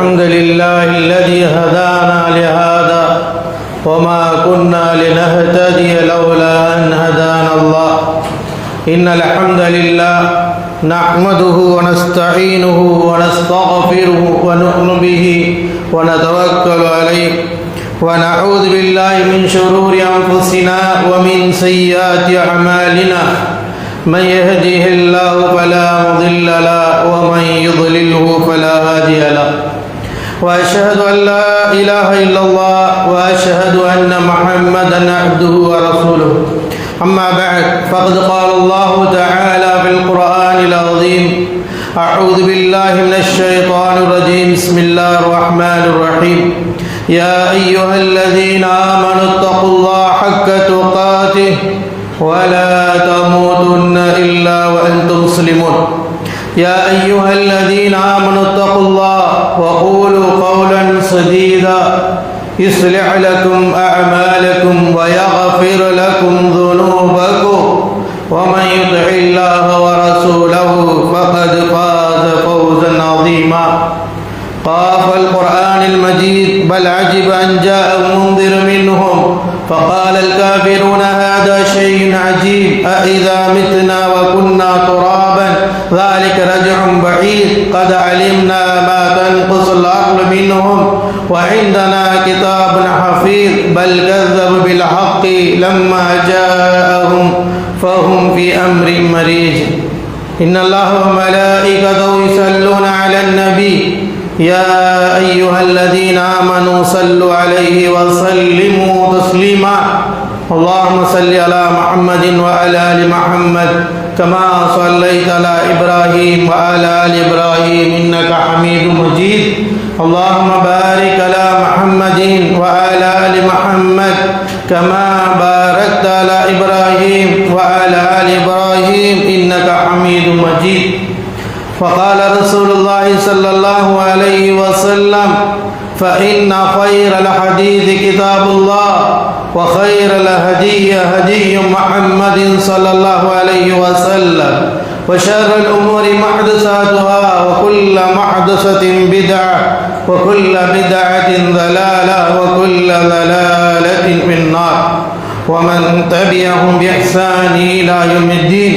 الحمد لله الذي هدانا لهذا وما كنا لنهتدي لولا أن هدانا الله. إن الحمد لله نحمده ونستعينه ونستغفره ونؤمن به ونتوكل عليه ونعوذ بالله من شرور أنفسنا ومن سيئات أعمالنا. من يهده الله فلا مضل له ومن يضلله فلا هادي له. وأشهد أن لا إله إلا الله وأشهد أن محمدا عبده ورسوله. أما بعد فقد قال الله تعالى في القرآن العظيم: أعوذ بالله من الشيطان الرجيم. بسم الله الرحمن الرحيم. يا أيها الذين آمنوا اتقوا الله حق تقاته ولا تموتن إلا وأنتم مسلمون. يا أيها الذين آمنوا اتقوا الله وقولوا قولا سديدا يصلح لكم أعمالكم ويغفر لكم ذنوبكم ومن يطع الله ورسوله فقد فاز فوزا عظيما. قاف القرآن المجيد: بل عجب أن جاء منذر منهم فقال الكافرون هذا شيء عجيب أإذا متنا وكنا ترابا ذلك رجع بعيد قد علمنا ما تنقص الأرض منهم وعندنا كتاب حفيظ بل كذبوا بالحق لما جاءهم فهم في أمر مريج. إن الله وملائكته يصلون على النبي يا أيها الذين آمنوا صلوا عليه وسلموا تسليما. اللهم صل على محمد وعلى آل محمد كما صليت على إبراهيم وعلى آل إبراهيم إنك حميد مجيد. اللهم بارك على محمد وعلى آل محمد كما باركت على إبراهيم وعلى آل إبراهيم إنك حميد مجيد. وقال رسول الله صلى الله عليه وسلم: فإن خير الحديث كتاب الله وخير الهدي هدي محمد صلى الله عليه وسلم وشر الأمور محدثاتها وكل محدثة بدعة وكل بدعة ضلالة وكل ضلالة في النار. ومن تبعهم بإحسان إلى يوم الدين.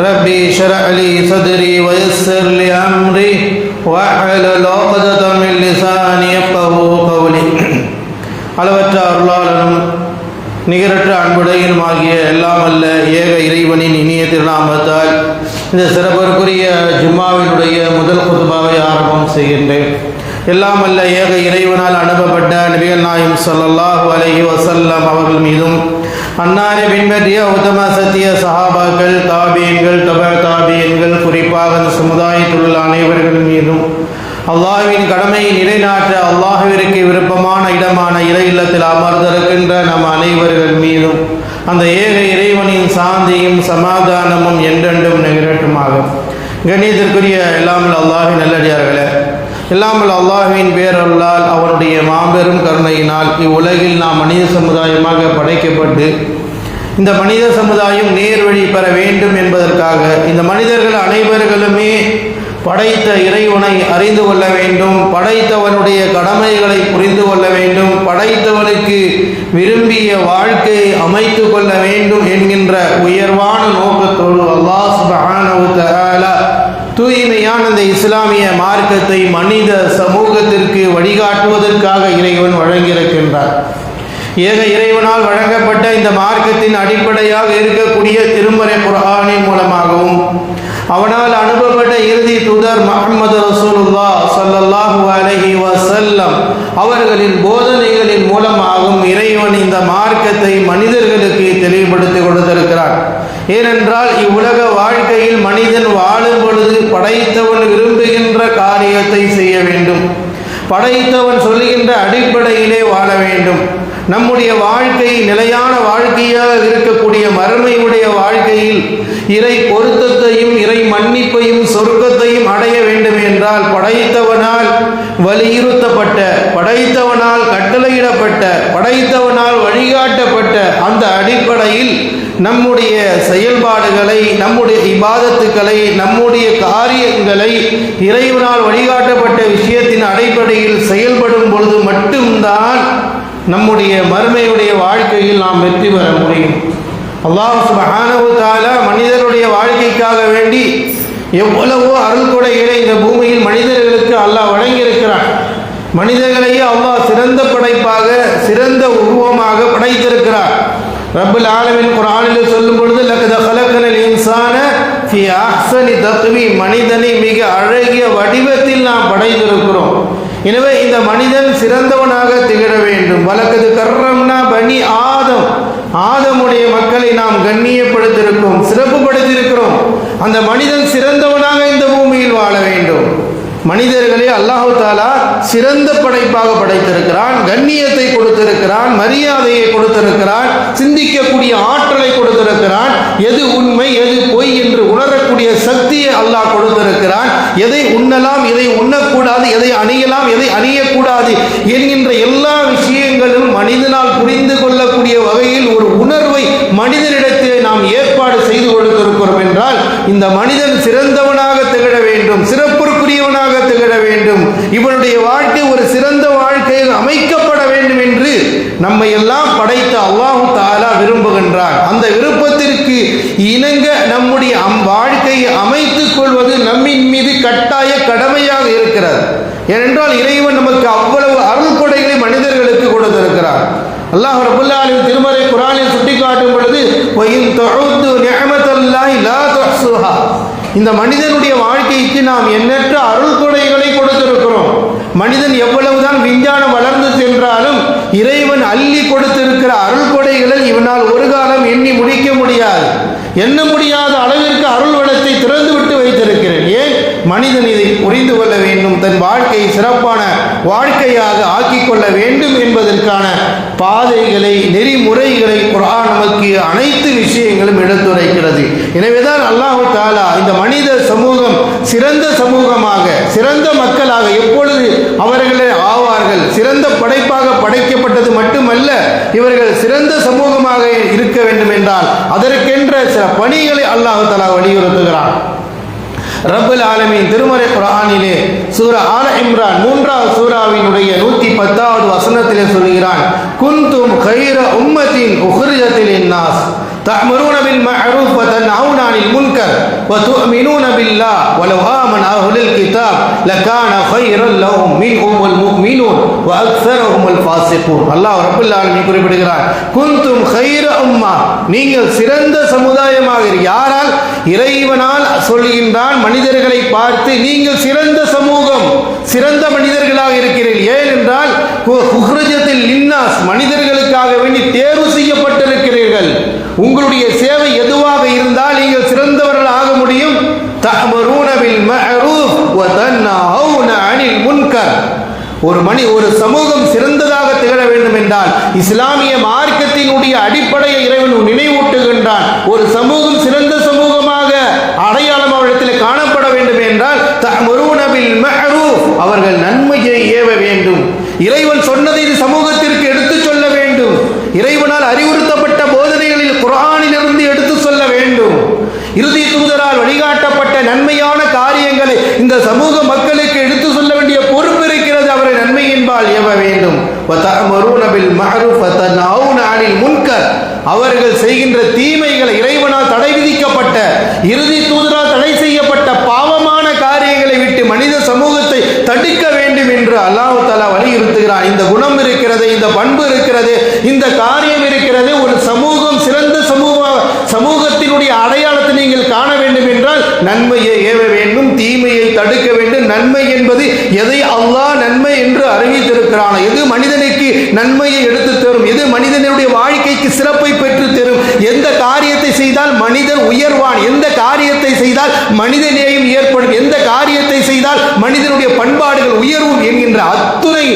ربي اشرح لي صدري ويسر لي أمري واحلل عقدة من لساني يفقهوا قولي. அளவற்ற அருளாளனும் நிகரற்ற அன்புடையனுமாகிய எல்லாம் அல்ல ஏக இறைவனின் இனிய திருநாமத்தால் இந்த சிறப்பிற்குரிய ஜும்மாவினுடைய முதல் குதுபாவை ஆரம்பம் செய்கின்றேன். எல்லாம் அல்ல ஏக இறைவனால் அனுப்பப்பட்ட நபிகள் நாயகம் ஸல்லல்லாஹு அலைஹி வஸல்லம் அவர்கள் மீதும் அன்னாரை பின்பற்றிய உத்தம சத்திய சஹாபாக்கள், தாபியன்கள், தபா தாபியன்கள், குறிப்பாக அந்த சமுதாயத்தில் உள்ள அனைவர்கள் மீதும் அல்லாஹ்வின் கடமையை நிலைநாட்ட அல்லாஹ்விற்கு விருப்பமான இடமான இறை இல்லத்தில் அமர்ந்திருக்கின்ற நம் அனைவர்கள் மீதும் அந்த ஏக இறைவனின் சாந்தியும் சமாதானமும் என்றென்றும் நிகழட்டுமாக. கண்ணியத்திற்குரிய எல்லாமல் அல்லாஹ்வின் நல்லடியார்களே, எல்லாமல் அல்லாஹ்வின் பேரருளால் அவனுடைய மாபெரும் கருணையினால் இவ்வுலகில் நாம் மனித சமுதாயமாக படைக்கப்பட்டு இந்த மனித சமுதாயம் நேர்வழி பெற வேண்டும் என்பதற்காக இந்த மனிதர்கள் அனைவர்களுமே படைத்த இறைவனை அறிந்து கொள்ள வேண்டும், படைத்தவனுடைய கடமைகளை புரிந்து கொள்ள வேண்டும், படைத்தவனுக்கு விரும்பிய வாழ்க்கையை அமைத்து கொள்ள வேண்டும் என்கின்ற உயர்வான நோக்கத்தோடு அல்லாஹ் சுப்ஹானஹு வ தஆலா தூய்மையான இந்த இஸ்லாமிய மார்க்கத்தை மனித சமூகத்திற்கு வழிகாட்டுவதற்காக இறைவன் வழங்கியிருக்கின்றார். ஏக இறைவனால் வழங்கப்பட்ட இந்த மார்க்கத்தின் அடிப்படையாக இருக்கக்கூடிய திருமறை குர்ஆனின் மூலமாகவும் அவனால் அனுப்பப்பட்ட இறுதி தூதர் முஹம்மது ரசூலுல்லாஹ் ஸல்லல்லாஹு அலைஹி வஸல்லம் அவர்களின் போதனைகளின் மூலமாகவும் இறைவன் இந்த மார்க்கத்தை மனிதர்களுக்கு தெளிவுபடுத்தி கொடுத்திருக்கிறார். ஏனென்றால் இவ்வுலக வாழ்க்கையில் மனிதன் வாழும் பொழுது படைத்தவன் விரும்புகின்ற காரியத்தை செய்ய வேண்டும், படைத்தவன் சொல்லுகின்ற அடிப்படையிலே வாழ வேண்டும். நம்முடைய வாழ்க்கை நிலையான வாழ்க்கையாக இருக்கக்கூடிய மறுமையுடைய வாழ்க்கையில் இறை பொருத்தத்தையும் இறை மன்னிப்பையும் சொர்க்கத்தையும் அடைய வேண்டும் என்றால் படைத்தவனால் வலியுறுத்தப்பட்ட, படைத்தவனால் கட்டளையிடப்பட்ட, படைத்தவனால் வழிகாட்டப்பட்ட அந்த அடிப்படையில் நம்முடைய செயல்பாடுகளை, நம்முடைய இபாதத்துக்களை, நம்முடைய காரியங்களை இறைவனால் வழிகாட்டப்பட்ட விஷயத்தின் வேதத்தின் அடிப்படையில் செயல்படும் பொழுது மட்டும்தான் நம்முடைய மறுமையுடைய வாழ்க்கையில் நாம் வெற்றி பெற முடியும். அல்லாஹ் சுப்ஹானஹு வ தஆலா மனிதனுடைய வாழ்க்கைக்காக வேண்டி எவ்வளவோ அருள்கொடைகளை இந்த பூமியில் மனிதர்களுக்கு அல்லாஹ் வழங்கியிருக்கிறான். மனிதர்களையே அல்லாஹ் சிறந்த படைப்பாக, சிறந்த உருவமாக படைத்திருக்கிறார். ரப்புல் ஆலமீன் குர்ஆனில் சொல்லும் பொழுது லகத கலக்கனல் இன்சான ஃபீ அஹ்ஸனி தக்வீம், மனிதனை மிக அழகிய வடிவத்தில் நாம் படைத்திருக்கிறோம். எனவே இந்த மனிதன் சிறந்தவனாக திகழ வேண்டும். வலக்கது கர்ரம்னா பனி ஆதம், ஆதமுடைய மக்களை நாம் கண்ணியப்படுத்தியிருக்கிறோம், சிறப்புப்படுத்தியிருக்கிறோம். அந்த மனிதன் சிறந்தவனாக இந்த பூமியில் வாழ வேண்டும். மனிதர்களே அல்லாஹ் தஆலா சிறந்த படைப்பாக படைத்திருக்கிறான், கண்ணியத்தை கொடுத்திருக்கிறான், மரியாதையை கொடுத்திருக்கிறான், சிந்திக்கக்கூடிய ஆற்றலை கொடுத்திருக்கிறான், எது உண்மை எது பொய் என்று உணரக்கூடிய சக்தியை அல்லாஹ் கொடுத்திருக்கிறான். எதை உண்ணலாம், எதை உண்ணக்கூடாது, எதை அணியலாம், எதை அணியக்கூடாது என்கின்ற எல்லா விஷயங்களும் மனிதனால் புரிந்து கொள்ளக்கூடிய வகையில் ஒரு உணர்வை மனிதனிடத்தில் நாம் ஏற்பாடு செய்து கொடுத்திருக்கிறோம் என்றால் இந்த மனிதன் சிறந்தவனாக திகழ வேண்டும், சிறப்புக்குரியவனாக திகழ வேண்டும், இவனுடைய வாழ்க்கை ஒரு சிறந்த வாழ்க்கையில் அமைக்கப்பட வேண்டும் என்று நம்மை எல்லாம் படைத்த அல்லாஹ் தஆலா விரும்புகின்றான். அந்த விருப்பத்திற்கு இணங்க நம்முடைய வாழ்க்கையை அமைத்துக் கொள்வது நம்மின் மீது கட்டாய கடமையாக இருக்கிறது. ஏனென்றால் இறைவன் நமக்கு அவ்வளவு அருள் கொடைகளை மனிதர்களுக்கு கொடுத்திருக்கிறார். அல்லாஹ் ரப்பல் ஆலமீன் திருமறை குர்ஆனில் சுட்டிக்காட்டும் பொழுது வஇன் தஉது நிஅமத்தல்லாஹி லா துஹ்ஸுஹா, இந்த மனிதனுடைய வாழ்க்கைக்கு நாம் எண்ணற்ற அருள் கொடைகளை கொடுத்திருக்கிறோம். மனிதன் எவ்வளவுதான் விஞ்ஞானம் வளர்ந்து சென்றாலும் இறைவன் அள்ளி கொடுத்திருக்கிற அருள் கொடைகளை இவனால் ஒரு காலம் எண்ணி முடிக்க முடியாது. எண்ண முடியாத அளவிற்கு அருள் வளத்தை திறந்து விட்டு வைத்திருக்கிறேன். ஏன்? மனிதன் இதை புரிந்து கொள்ள வேண்டும், தன் வாழ்க்கையை சிறப்பான வாழ்க்கையாக ஆக்கிக் கொள்ள வேண்டும் என்பதற்கான பாதைகளை, நெறிமுறைகளை குர்ஆன் நமக்கு அனைத்து விஷயங்களும் எடுத்துரைக்கிறது. எனவேதான் அல்லாஹ் தஆலா இந்த மனித சமூகம் சிறந்த சமூகமாக, சிறந்த மக்களாக எப்பொழுது அவர்களே ஆவார்கள், சிறந்த படைப்பாக படைக்கப்பட்டது மட்டுமல்ல, இவர்கள் சிறந்த சமூகமாக இருக்க வேண்டும் என்றால் அதற்கென்ற சில பணிகளை அல்லாஹ் தஆலா வலியுறுத்துகிறான். ரப்புல் ஆலமீன் திருமறை குர்ஆனிலே சூரா ஆல இம்ரான் 3வது சூராவினுடைய 110வது வசனத்திலே சொல்கிறான், குன்தும் கைர உம்மத்தின் உக்ரிஜத் லின்னாஸ் தஅமுரூன பில் மஅரூஃப் வ தன்ஹவுன அனில் முன்கர் வ துஅமினூன பில்லாஹ் வலவ் ஆமன அஹ்லுல் கிதாப் லகான கைரல் லஹும் மின்ஹுமுல் முஃமினூன் வ அக்ஸருஹுமுல் ஃபாஸிகூன். அல்லாஹ் ரப்புல் ஆலமீன் குறிப்பிடுகிறார், குன்தும் கைர உம்மா, நீங்கள் சிறந்த சமுதாயமாக. யாரால்? இறைவனால் சொல்கின்றான். மனிதர்களை பார்த்து நீங்கள் சிறந்த சமூகம், சிறந்த மனிதர்களாக இருக்கிறீர்கள். ஏனென்றால் உக்ரிஜத்தில் லின்னாஸ், மனிதர்களுக்காக வேண்டி தேர்வு செய்யப்பட்டிருக்கிறீர்கள். உங்களுடைய சேவை எதுவாக இருந்தால் நீங்கள் சிறந்தவர்கள் ஆக முடியும். தஅமுரூன பில் மஅரூஃப் வ தன்ஹவுன அனில் முன்கர். ஒரு சமூகம் சிறந்ததாக திகழ வேண்டும் என்றால் இஸ்லாமிய மார்க்கத்தினுடைய அடிப்படையை இறைவன் நினைவூட்டுகின்றான். ஒரு சமூகம் சிறந்த சமூகமாக அடையாளம் அவரிடத்தில் காணப்பட வேண்டும் என்றால் தஅமுரூன பில் மஅரூஃப், அவர்கள் நன்மையை ஏவ வேண்டும். இறைவன் சொன்னதை இது சமூகத்திற்கு எடுத்துச் சொல்ல வேண்டும். இறைவனால் அறிவுறுத்தப்பட்ட போதனைகளில் குர்ஆனிலிருந்து எடுத்து சொல்ல வேண்டும். இறுதி தூதரால் வழிகாட்டப்பட்ட நன்மையான காரியங்களை இந்த சமூக மக்களுக்கு எடுத்து சொல்ல வேண்டிய பொறுப்பு இருக்கிறது. அவரை நன்மையின்பால் ஏவ வேண்டும். வதஅமுரூன பில் மஅரூஃப் வதன்ஹவுன அனில் முன்கர், அவர்கள் செய்கின்ற தீமைகளை, இறைவனால் தடை விதிக்கப்பட்ட, இறுதி தூதரால் தடை செய்யப்பட்ட பாவமான காரியங்களை விட்டு மனித சமூகத்தை தடுக்க வேண்டும் என்று அல்லாஹ் தஆலா வலியுறுத்துகிறான். இந்த குணம் இருக்கிறது, இந்த பண்பு இருக்கிறது, இந்த காரியம் இருக்கிறது. ஒரு சமூகம் சிறந்த சமூகத்தினுடைய அடையாளத்தை நீங்கள் காண வேண்டும் என்றால் நன்மையை ஏவ வேண்டும், தீமையை தடுக்க வேண்டும். நன்மை என்பது எதை அல்லாஹ் நன்மை என்று அறிவித்திருக்கிறான், எது மனிதனுக்கு நன்மையை எடுத்து தரும், எது மனிதனுடைய வாழ்க்கைக்கு சிறப்பை பெற்று தரும், எந்த காரியத்தை செய்தால் மனிதன் உயர்வான், எந்த காரியத்தை செய்தால் மனிதநேயம் ஏற்படும், எந்த காரியத்தை செய்தால் மனிதனுடைய பண்பாடுகள் உயர்வும் என்கின்ற அத்துணை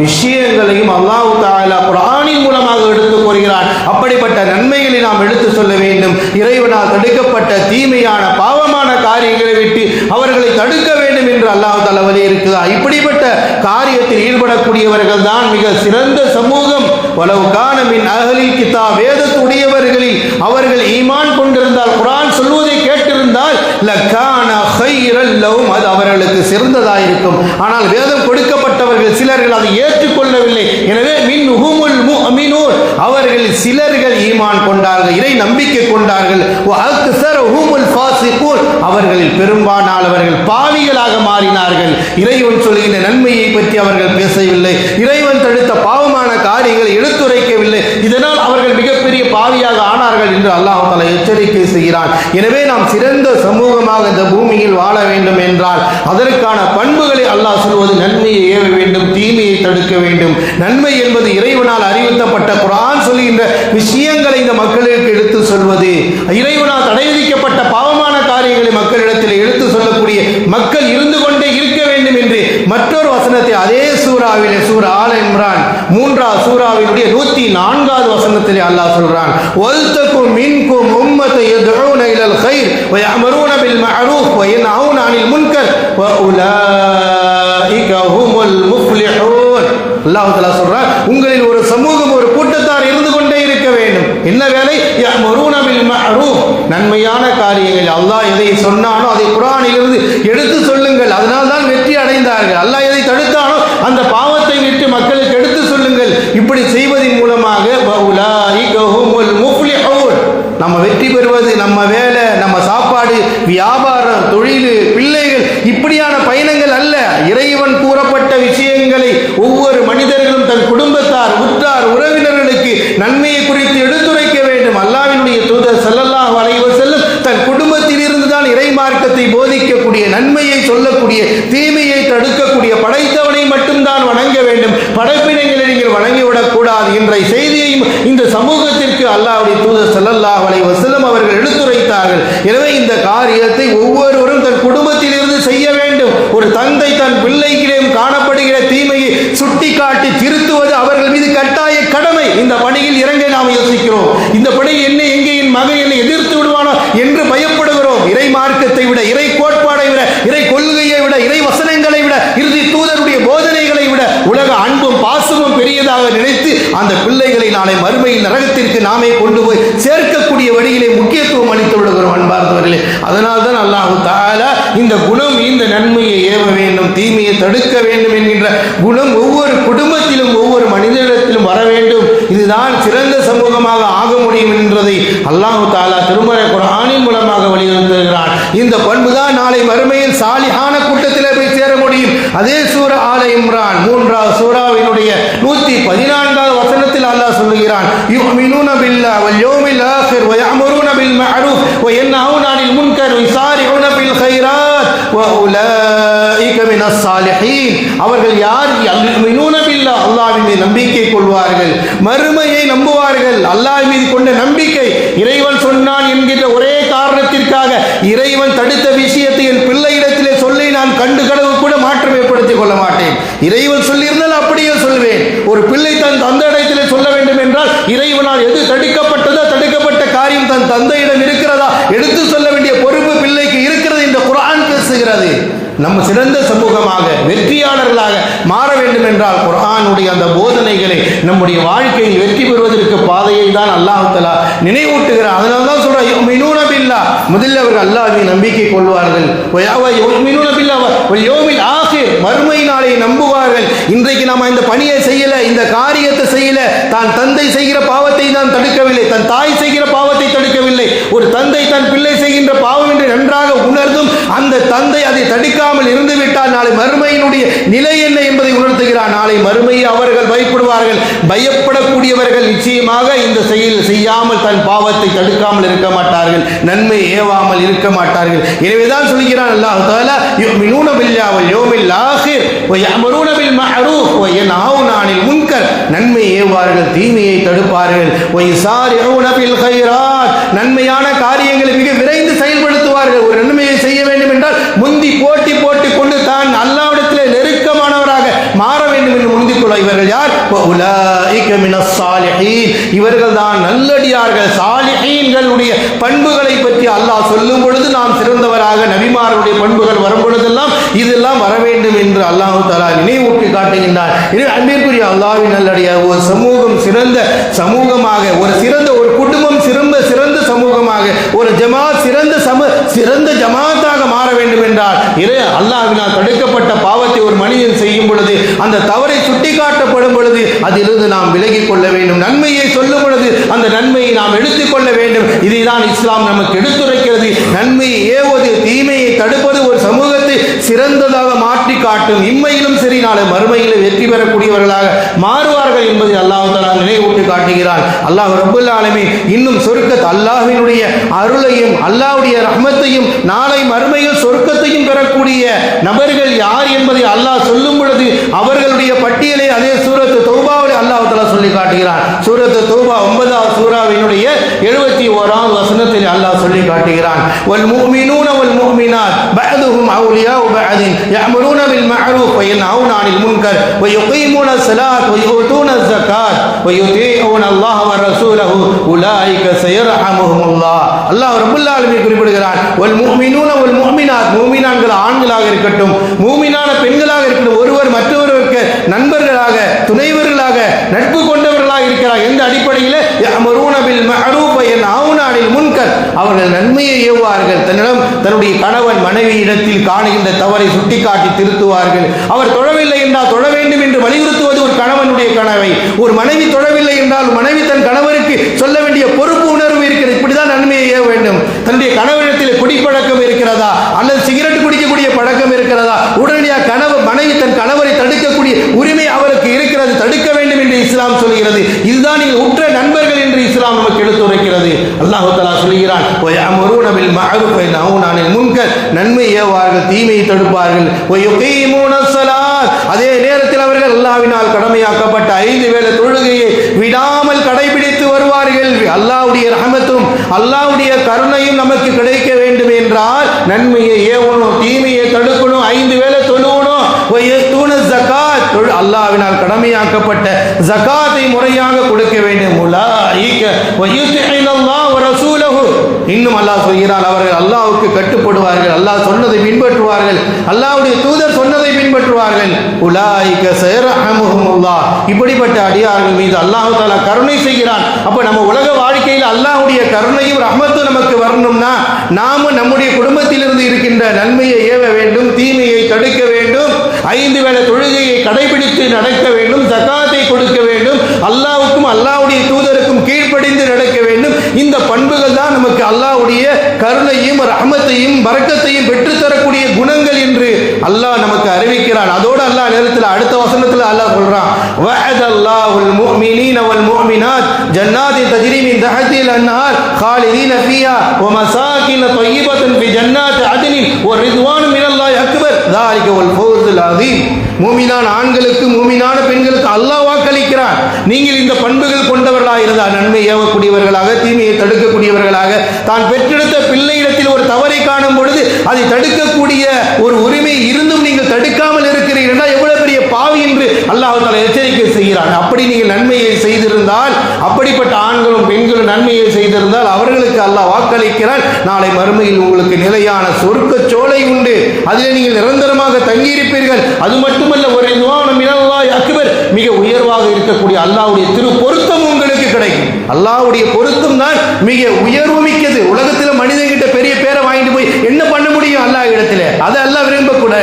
விஷயங்களையும் அல்லாஹ் தஆலா குர்ஆனின் மூலமாக எடுத்துக் கூறுகிறான். அப்படிப்பட்ட நன்மைகளை நாம் எடுத்து சொல்ல வேண்டும். இறைவனால் தடுக்கப்பட்ட தீமையான பாவமான காரியங்களை விட்டு அவர்களை தடுக்க வேண்டும் என்று அல்லாஹ் தஆலா வலியுறுத்துகிறார். இப்படிப்பட்ட காரியத்தில் ஈடுபடக்கூடியவர்கள் தான் மிக சிறந்த சமூகம். வலவ் கான மின் அஹ்லில் கிதாப், வேதத்துடையவர்களில் அவர்கள் ஈமான் கொண்டிருந்தால், குர்ஆன் சொல்வதை கேட்டிருந்தால் லகான கைரல் லஹும், அது அவர்களுக்கு சிறந்ததாக இருக்கும். ஆனால் வேதம் கொடுக்கப்பட்டவர்கள் சிலர்கள் அதை ஏற்றுக்கொள்ளவில்லை. எனவே மின்ஹுமுல் முஃமினூன், அவர்கள் சிலர்கள் ஈமான் கொண்டார்கள், இறை நம்பிக்கை கொண்டார்கள். வ அக்ஸருஹுமுல் ஃபாஸிகூன், அவர்களில் பெரும்பாலானவர்கள் பாவிகளாக மாறினார்கள். இறைவன் சொல்கின்ற நன்மையை பற்றி அவர்கள் பேசவில்லை, இறைவன் தடுத்த பாவமான காரியங்களை எடுத்துரைக்கவில்லை. இதனால் அவர்கள் மிகப்பெரிய பாவியாக ஆனார்கள் என்று அல்லாஹ் தஆலா எச்சரிக்கை செய்கிறான். எனவே நாம் சிறந்த சமூகமாக இந்த பூமியில் வாழ வேண்டும் என்றால் அதற்கான பண்புகளை அல்லாஹ் சொல்வது நன்மையை ஏவ வேண்டும், தீமையை தடுக்க வேண்டும். நன்மை என்பது இறைவனால் அறிவிக்கப்பட்ட குர்ஆன் சொல்கின்ற விஷயங்களை இந்த மக்களுக்கு எடுத்து சொல்வது, இறைவனால் தடை விதிக்கப்பட்ட பாவமான காரியங்களை மக்களிடத்தில் எடுத்து சொல்லக்கூடிய மக்கள் இருந்து கொண்டே இருக்க வேண்டும் என்று மற்றொரு வசனத்தை அதே சூராவிலே, சூரா ஆல இம்ரான் 3வது சூராவினுடைய 104வது வசனத்திலே அல்லாஹ் சொல்றான், வல்தகும் மின்கும் உம்மத்து யதுஊன இலல் கைர் வ யஅமரூன பில் மஅரூஃப் வ யன்ஹவுன அனில் முன்கர் வ உலாயிக ஹுமுல் முஃப்லிஹூன். அல்லாஹ் தஆலா சொல்றான், உங்களில் ஒரு சமூகம், ஒரு கூட்டத்தார் இருந்து கொண்டே இருக்க வேண்டும். என்ன வேலை? யஅமரூன பில் மஅரூஃப், நன்மையான காரியங்கள். அல்லாஹ் எதை சொன்னானோ அதை குர்ஆனிலிருந்து எடுத்து சொல்லுங்கள், அதனால் தான் வெற்றி அடைந்தார்கள். அல்லாஹ் எதை தடுத்தானோ அந்த பாவத்தை விட்டு மக்களுக்கு எடுத்து சொல்லுங்கள். இப்படி செய்வதன் மூலமாக உலாயிக ஹுமுல் முஃப்லிஹூன், நம்ம வெற்றி பெறுவது நம்ம வேலை, நம்ம சாப்பாடு, வியாபாரம், தொழில், பிள்ளைகள், இப்படியான பயணங்கள் அல்ல. இறைவன் கூறப்பட்ட விஷயங்களை ஒவ்வொரு மனிதர்களும் தன் குடும்பத்தார், உற்றார், உறவினர்களுக்கு நன்மையை குறித்து எடுத்துரைக்க வேண்டும். அல்லாஹ்வினுடைய தூதர் ஸல்லல்லாஹு அலைஹி வஸல்லம் தன் குடும்பத்தில் இருந்து தான் இறை மார்க்கத்தை போதிக்கக்கூடிய, நன்மையை சொல்லக்கூடிய, தீமையை தடுக்கக்கூடிய படைத்தவனை மட்டும்தான் வணங்க வேண்டும், படைப்பினங்களை நீங்கள் வணங்கிவிடக் கூடாது என்ற செய்தியையும் இந்த சமூகத்திற்கு அல்லாஹ்வுடைய தூதர் ஸல்லல்லாஹு அலைஹி வஸல்லம் அவர்கள் எடுத்துரைத்தார்கள். எனவே இந்த காரியத்தை ஒவ்வொருவரும் தன் குடும்பத்தில் இருந்து செய்ய வேண்டும். ஒரு தந்தை தன் பிள்ளைகளிடம் காணப்படுகிற தீமையை சுட்டிக்காட்டி திருத்துவது அவர்கள் மீது கட்டாய கடமை. இந்த பணியில் இறங்க நாம் யோசிக்கிறோம். இந்த பணியில் என்ன, எங்கே என் மகன் என்னை எதிர்த்து விடுவானோ என்று பயப்படுகிறோம். இறை மார்க்கத்தை விட, இறை கோட்பாடை விட, இறை கொள்கையை விட, இறை வசனங்களை விட, இறுதி தூதருடைய போதனைகளை விட உலக அன்பும் பாசமும் பெரியதாக நினைத்து அந்த பிள்ளைகளை நாளை மறுமையில் நரகத்திற்கு நாமே கொண்டு போய் சேர்க்கக்கூடிய வழியிலே முக்கியத்துவம் அளித்து விடுகிறோம் அன்பார்ந்தவர்களே. அதனால் தான் அல்லாஹ் தஆலா இந்த குணம், இந்த நன்மையை ஏவ வேண்டும், தீமையை தடுக்க வேண்டும் என்கின்ற குணம் ஒவ்வொரு குடும்பத்திலும், ஒவ்வொரு மனிதனிடத்திலும் வர வேண்டும். இதுதான் சிறந்த சமூகமாக ஆக முடியும் என்றதை அல்லாஹ் தஆலா திருமறை குர்ஆனின் மூலமாக வலியுறுத்துகிறான். இந்த பண்பு தான் நாளை மறுமையில் சாலிஹான கூட்டத்திலே போய் சேர முடியும். அதே சூரா ஆல இம்ரான் 3வது சூராவினுடைய 114வது வசனத்தில் அல்லாஹ் சொல்கிறான், யுமினூன பில்லாஹி வல் யௌமில் ஆகிர் வ யஅமரூன பில் மஅரூஃப் வ யன்ஹவுன அனில் முன்கர் வ யுஸாரிஊன பில் கைராத் வ உலாயிக மினஸ் சாலிஹீன். அவர்கள் யார்? யுமினூன பில்லாஹ், அல்லாஹ்வின் மீது நம்பிக்கை கொள்வார்கள், மறுமையை நம்புவார்கள். அல்லாஹ் மீது கொண்ட நம்பிக்கை, இறைவன் சொன்னான் என்கிற ஒரே காரணத்திற்காக இறைவன் தடுத்த விஷயத்தை என் பிள்ளையிடத்திலே சொல்லி நான் கண்டு கடவு கூட மாற்றம் ஏற்படுத்திக் கொள்ள மாட்டேன். இறைவன் சொல்லியிருந்தால் அப்படியே சொல்வேன். ஒரு பிள்ளை தன் தந்தையிடத்திலே சொல்ல வேண்டும் என்றால் இறைவனால் எது தடுக்கப்பட்டதோ, தடுக்கப்பட்ட காரியம் தன் தந்தையிடம் இருக்கிறதா எடுத்து சொல்ல வேண்டிய பொறுப்பு பிள்ளைக்கு இருக்கிறது என்று குர்ஆன் பேசுகிறது. நம்ம சிறந்த சமூகமாக, வெற்றியாளர்களாக மாற வேண்டும் என்றால் குர்ஆனுடைய அந்த போதனைகளை நம்முடைய வாழ்க்கையில் வெற்றி பெறுவதற்கு பாதையை தான் அல்லாஹ் தஆலா நினைவூட்டுகிறார். அதனால தான் சொல்றார், யுமினூன பில்லாஹ், முதலில் அவர்கள் அல்லாஹ்வை நம்பிக்கை கொள்வார்கள். யுமினூன பில்லாஹ் வல் யௌமில் ஆகிர், மறுமை நாளை நம்புவார்கள். இன்றைக்கு நாம இந்த பணியை செய்யல, இந்த காரியத்தை செய்யல, தான் தந்தை செய்கிற பாவத்தை தான் தடுக்கவில்லை, தன் தாய் செய்கிற பாவத்தை தடுக்கவில்லை. ஒரு தந்தை தன் பிள்ளை செய்கின்ற பாவம் என்று நன்றாக உணர்ந்தும் அந்த தந்தை அதை தடுக்காமல் இருந்துவிட்டால் நாளை மறுமையினுடைய நிலை என்ன என்பதை உணர்த்துகிறார். நாளை மறுமையை அவர்கள் பயப்படுவார்கள். பயப்படக்கூடியவர்கள் நிச்சயமாக இந்த செயல் செய்யாமல் தன் பாவத்தை தடுக்காமல் இருக்க மாட்டார்கள், நன்மை ஏவாமல் இருக்க மாட்டார்கள். எனவேதான் சொல்கிறான் அல்லாஹ் தஆலா, யுமினூன பில்லாஹி வல் யௌமில் ஆகிர் வ யஅமரூன பில் மஅரூஃப் வ யன்ஹவுன அனில் முன்கர், நன்மை ஏவார்கள், தீமையை தடுப்பார்கள். வ யுஸாரிஊன பில் கைராத், நன்மையான காரியங்களை மிக விரைந்து செயல்படுத்துவார்கள். ஒரு நன்மையை செய்ய வேண்டும் என்றால் முந்தி போட்டி போட்டுக் கொண்டு தான் அல்லாஹ்விடத்திலே நெருக்கமானவராக மாற வேண்டும் என்று முந்திக் கொள்ள இவர்கள் யார்? உலாயிக மினஸ் சாலிஹீன், இவர்கள் தான் நல்லடியார்கள். சாலிஹீன்களுடைய பண்புகளை பற்றி அல்லாஹ் சொல்லும் பொழுது நாம் சிறந்தவராக, நபிமார்களுடைய பண்புகள் வரும் பொழுதெல்லாம் இதெல்லாம் வர வேண்டும் என்று அல்லாஹ் தஆலா நினைவூட்டி காட்டுகின்றார். அன்பிற்குரிய அல்லாஹ்வின் நல்லடியார், ஒரு சமூகம் சிறந்த சமூகமாக, ஒரு குடும்பம் சிறந்த சமூகமாக, ஒரு ஜமாத் சிறந்த சிறந்த ஜமாத்தாக மாற வேண்டும் என்றால் அல்லாஹ்வினால் தடுக்கப்பட்ட பாவத்தை ஒரு மனிதன் செய்யும் பொழுது, அந்த தவறை சுட்டிக்காட்டப்படும் பொழுது அதிலிருந்து நாம் விலகிக் கொள்ள வேண்டும். நன்மையை சொல்லும் பொழுது அந்த நன்மையை நாம் எடுத்துக்கொள்ள வேண்டும். இதைதான் இஸ்லாம் நமக்கு எடுத்துரைக்கிறது. நன்மையை ஏவுவது, தீமையை தடுப்பது ஒரு சமூகத்தை சிறந்ததாக மாற்றி காட்டும். இம்மையிலும் சரி, நாளை மறுமையிலும் வெற்றி பெறக்கூடியவர்களாக மாறுவார்கள் என்பதை அல்லாஹ் தஆலா நினைவூட்டி காட்டுகிறான். அல்லாஹ் ரப்பல் ஆலமீன் இன்னும் சொர்க்கத் அல்லாஹ்வினுடைய அருளையும் அல்லாஹ்வுடைய ரஹ்மத்தையும் நாளை மறுமையில் சொர்க்கத்தையும் பெறக்கூடிய நபர்கள் யார் என்பதை அல்லாஹ் சொல்லும் பொழுது அவர்களுடைய பட்டியலை அதே சூரத்து தௌபாவில் அல்லாஹ் தஆலா சொல்லி காட்டுகிறான். சூரத்து தௌபா 9வது சூராவினுடைய 71வது வசனத்தில் அல்லாஹ் சொல்லி காட்டுகிறான். வல் முஃமினூன வல் முஃமினாத் பஅதுஹும் அவுலியாஉ பஅதின் يأمرون بالمعروف وينهون عن المنكر ويقيمون الصلاة ويؤتون الزكاة ويطيعون الله ورسوله أولئك سيرحمهم الله. அல்லாஹ் ரப்பல் ஆலமீன் குறிப்பிடுகிறான், வல் முஃமினூன வல் முஃமினாத், மூமினான்கள் ஆண்களாக இருக்கட்டும், மூமினான பெண்களாக இருக்கட்டும், ஒருவர் மற்றொருவருக்கு நண்பர்களாக, துணைவர்களாக, நட்பு கொண்டவர்களாக இருக்கிறார். எந்த அடிப்படையில்? يأمرون بالمعروف وينهون عن المنكر, அவர்கள் நன்மையை ஏவுவார்கள். தன்னுடைய கணவன் மனைவி இடத்தில் காணுகின்ற தவறை சுட்டிக்காட்டி திருத்துவார்கள். அவர் தொழவில்லை என்றால் தொழ வேண்டும் என்று வலியுறுத்துவது ஒரு கணவனுடைய கனவை. ஒரு மனைவி தொழவில்லை என்றால் மனைவி தன் கணவருக்கு சொல்ல வேண்டிய பொறுப்பு உணர்வு இருக்கிறது. இப்படிதான் நன்மையை ஏவ வேண்டும். தன்னுடைய கணவனிடத்தில் குடிப்பழக்கம் இருக்கிறதா அல்லது சிகரெட் குடிக்கக்கூடிய பழக்கம் இருக்கிறதா, உடனடியாக மனைவி தன் கணவரை தடுக்கக்கூடிய உரிமை அவருக்கு இருக்கிறது. தடுக்க வேண்டும் என்று இஸ்லாம் சொல்கிறது. இதுதான் நீங்கள் உற்ற நண்பர்கள் என்று இஸ்லாம் நமக்கு எடுத்துரைக்கிறது. அல்லாஹ் தஆலா சொல்கிறான், வயஅமுரூன பில் மஅரூஃப் வயன்ஹவுன அனில் முன்கர், நன்மை ஏவுவார்கள், தீமையை தடுப்பார்கள். வயுகீமூன ஸலாத், அதே நேரத்தில் அவர்கள் அல்லாஹ்வினால் கடமையாக்கப்பட்ட 5 வேளை தொழுகையை விடாமல் கடைபிடித்து வருவார்கள். அல்லாஹ்வுடைய ரஹமத்தும் அல்லாஹ்வுடைய கருணையும் நமக்கு கிடைக்க வேண்டும் என்றால் நன்மையை ஏவணும், தீமையை தடுக்கணும், 5 வேளை தொழுவணும். வயத்தூன ஸகாத், அல்லாஹ்வினால் கடமையாக்கப்பட்ட ஸகாத்தை முறையாக கொடுக்க வேண்டும். உலாயிக வயுத்திஇனல்லாஹ் வ ரசூலஹு, இன்னும் அல்லாஹ் சொல்கிறான், அவர்கள் அல்லாஹ்வுக்கு கட்டுப்படுவார்கள், அல்லாஹ் சொன்னதை பின்பற்றுவார்கள், அல்லாஹ்வுடைய தூதர் சொன்னதை பின்பற்றுவார்கள். உலாயிக சயர்ஹமுஹுமுல்லாஹ், இப்படிப்பட்ட அடியார்கள் மீது அல்லாஹ் தஆலா கருணை செய்கிறான். அப்ப நம்ம உலக வாழ்க்கையில் அல்லாஹ்வுடைய கருணையும் ரஹ்மத்தும் நமக்கு வரணும்னா நாம நம்முடைய குடும்பத்திலிருந்து இருக்கின்ற நன்மையை ஏவ வேண்டும், தீமையை தடுக்க வேண்டும், 5 வேளை தொழுகையை கடைபிடித்து நடக்க வேண்டும், ஜகாத்தை கொடுக்க வேண்டும், அல்லாஹ்வுக்கும் அல்லாஹ்வுடைய தூதருக்கும் கீழ்ப்படிந்து நடக்க வேண்டும். இந்த பண்புகள் தான் நமக்கு அல்லாஹ்வுடைய கருணையும் ரஹ்மத்தையும் பரக்கத்தையும் பெற்றுத்தரக்கூடிய குணங்கள் என்று அல்லாஹ் நமக்கு அறிவிக்கிறான். அதோடு அல்லாஹ் நேரத்தில் அடுத்த வசனத்தில் அல்லாஹ் சொல்றான், வஅதல்லாஹுல் முஃமினீன வல் முஃமினாத் ஜன்னாத்தின் தஜ்ரி மின் தஹ்தில் அன்ஹார் காலிதீன ஃபீஹா வ மசாகின தய்யிபத்தன் ஃபி ஜன்னாத்தி அத்னின் வ ரிதுவானும் மினல்லாஹி அக்பர் ذلك والفوزுல் அதீம். மூமினான ஆண்களுக்கு மூமினான பெண்களுக்கு அல்லாஹ் வாக்களிக்கிறான். நீங்கள் இந்த பண்புகள் கொண்டவர்களாக இருந்தால், நன்மை ஏவக்கூடியவர்களாக, தீமையை தடுக்கக்கூடியவர்களாக, தான் பெற்றெடுத்த பிள்ளையிடத்தில் ஒரு தவறை காணும் பொழுது அதை தடுக்கக்கூடிய ஒரு உரிமை இருந்தும் நீங்கள் தடுக்காமல் இருக்கிறீர்கள், எவ்வளவு பெரிய பாவி என்று அல்லாஹ் தஆலா எச்சரிக்கை செய்கிறான். அப்படி நீங்கள் நன்மையை செய்திருந்தால், அப்படிப்பட்ட ஆண்களும் பெண்களும் நன்மையை செய்திருந்தால் அவர்களுக்கு அல்லாஹ் வாக்களிக்கிறான், நாளை மறுமையில் உங்களுக்கு நிலையான சொர்க்க சோலை உண்டு, அதில் நீங்கள் நிரந்தரமாக தங்கியிருப்பீர்கள். அது மட்டுமல்ல, ஒரு ரிதுவானும் மினல்லாஹி அக்பர், மிக உயர்வாக இருக்கக்கூடிய அல்லாஹ்வுடைய திரு பொருத்தம் உங்களுக்கு கிடைக்கும். அல்லாஹ்வுடைய பொருத்தம் தான் மிக உயர்வு மிக்கது. உலகத்தில் மனிதன்கிட்ட பெரிய பேரை வாங்கிட்டு போய் என்ன பண்ண முடியும்? அல்லாஹ் இடத்துல அதை அல்லாஹ் விரும்பக்கூட.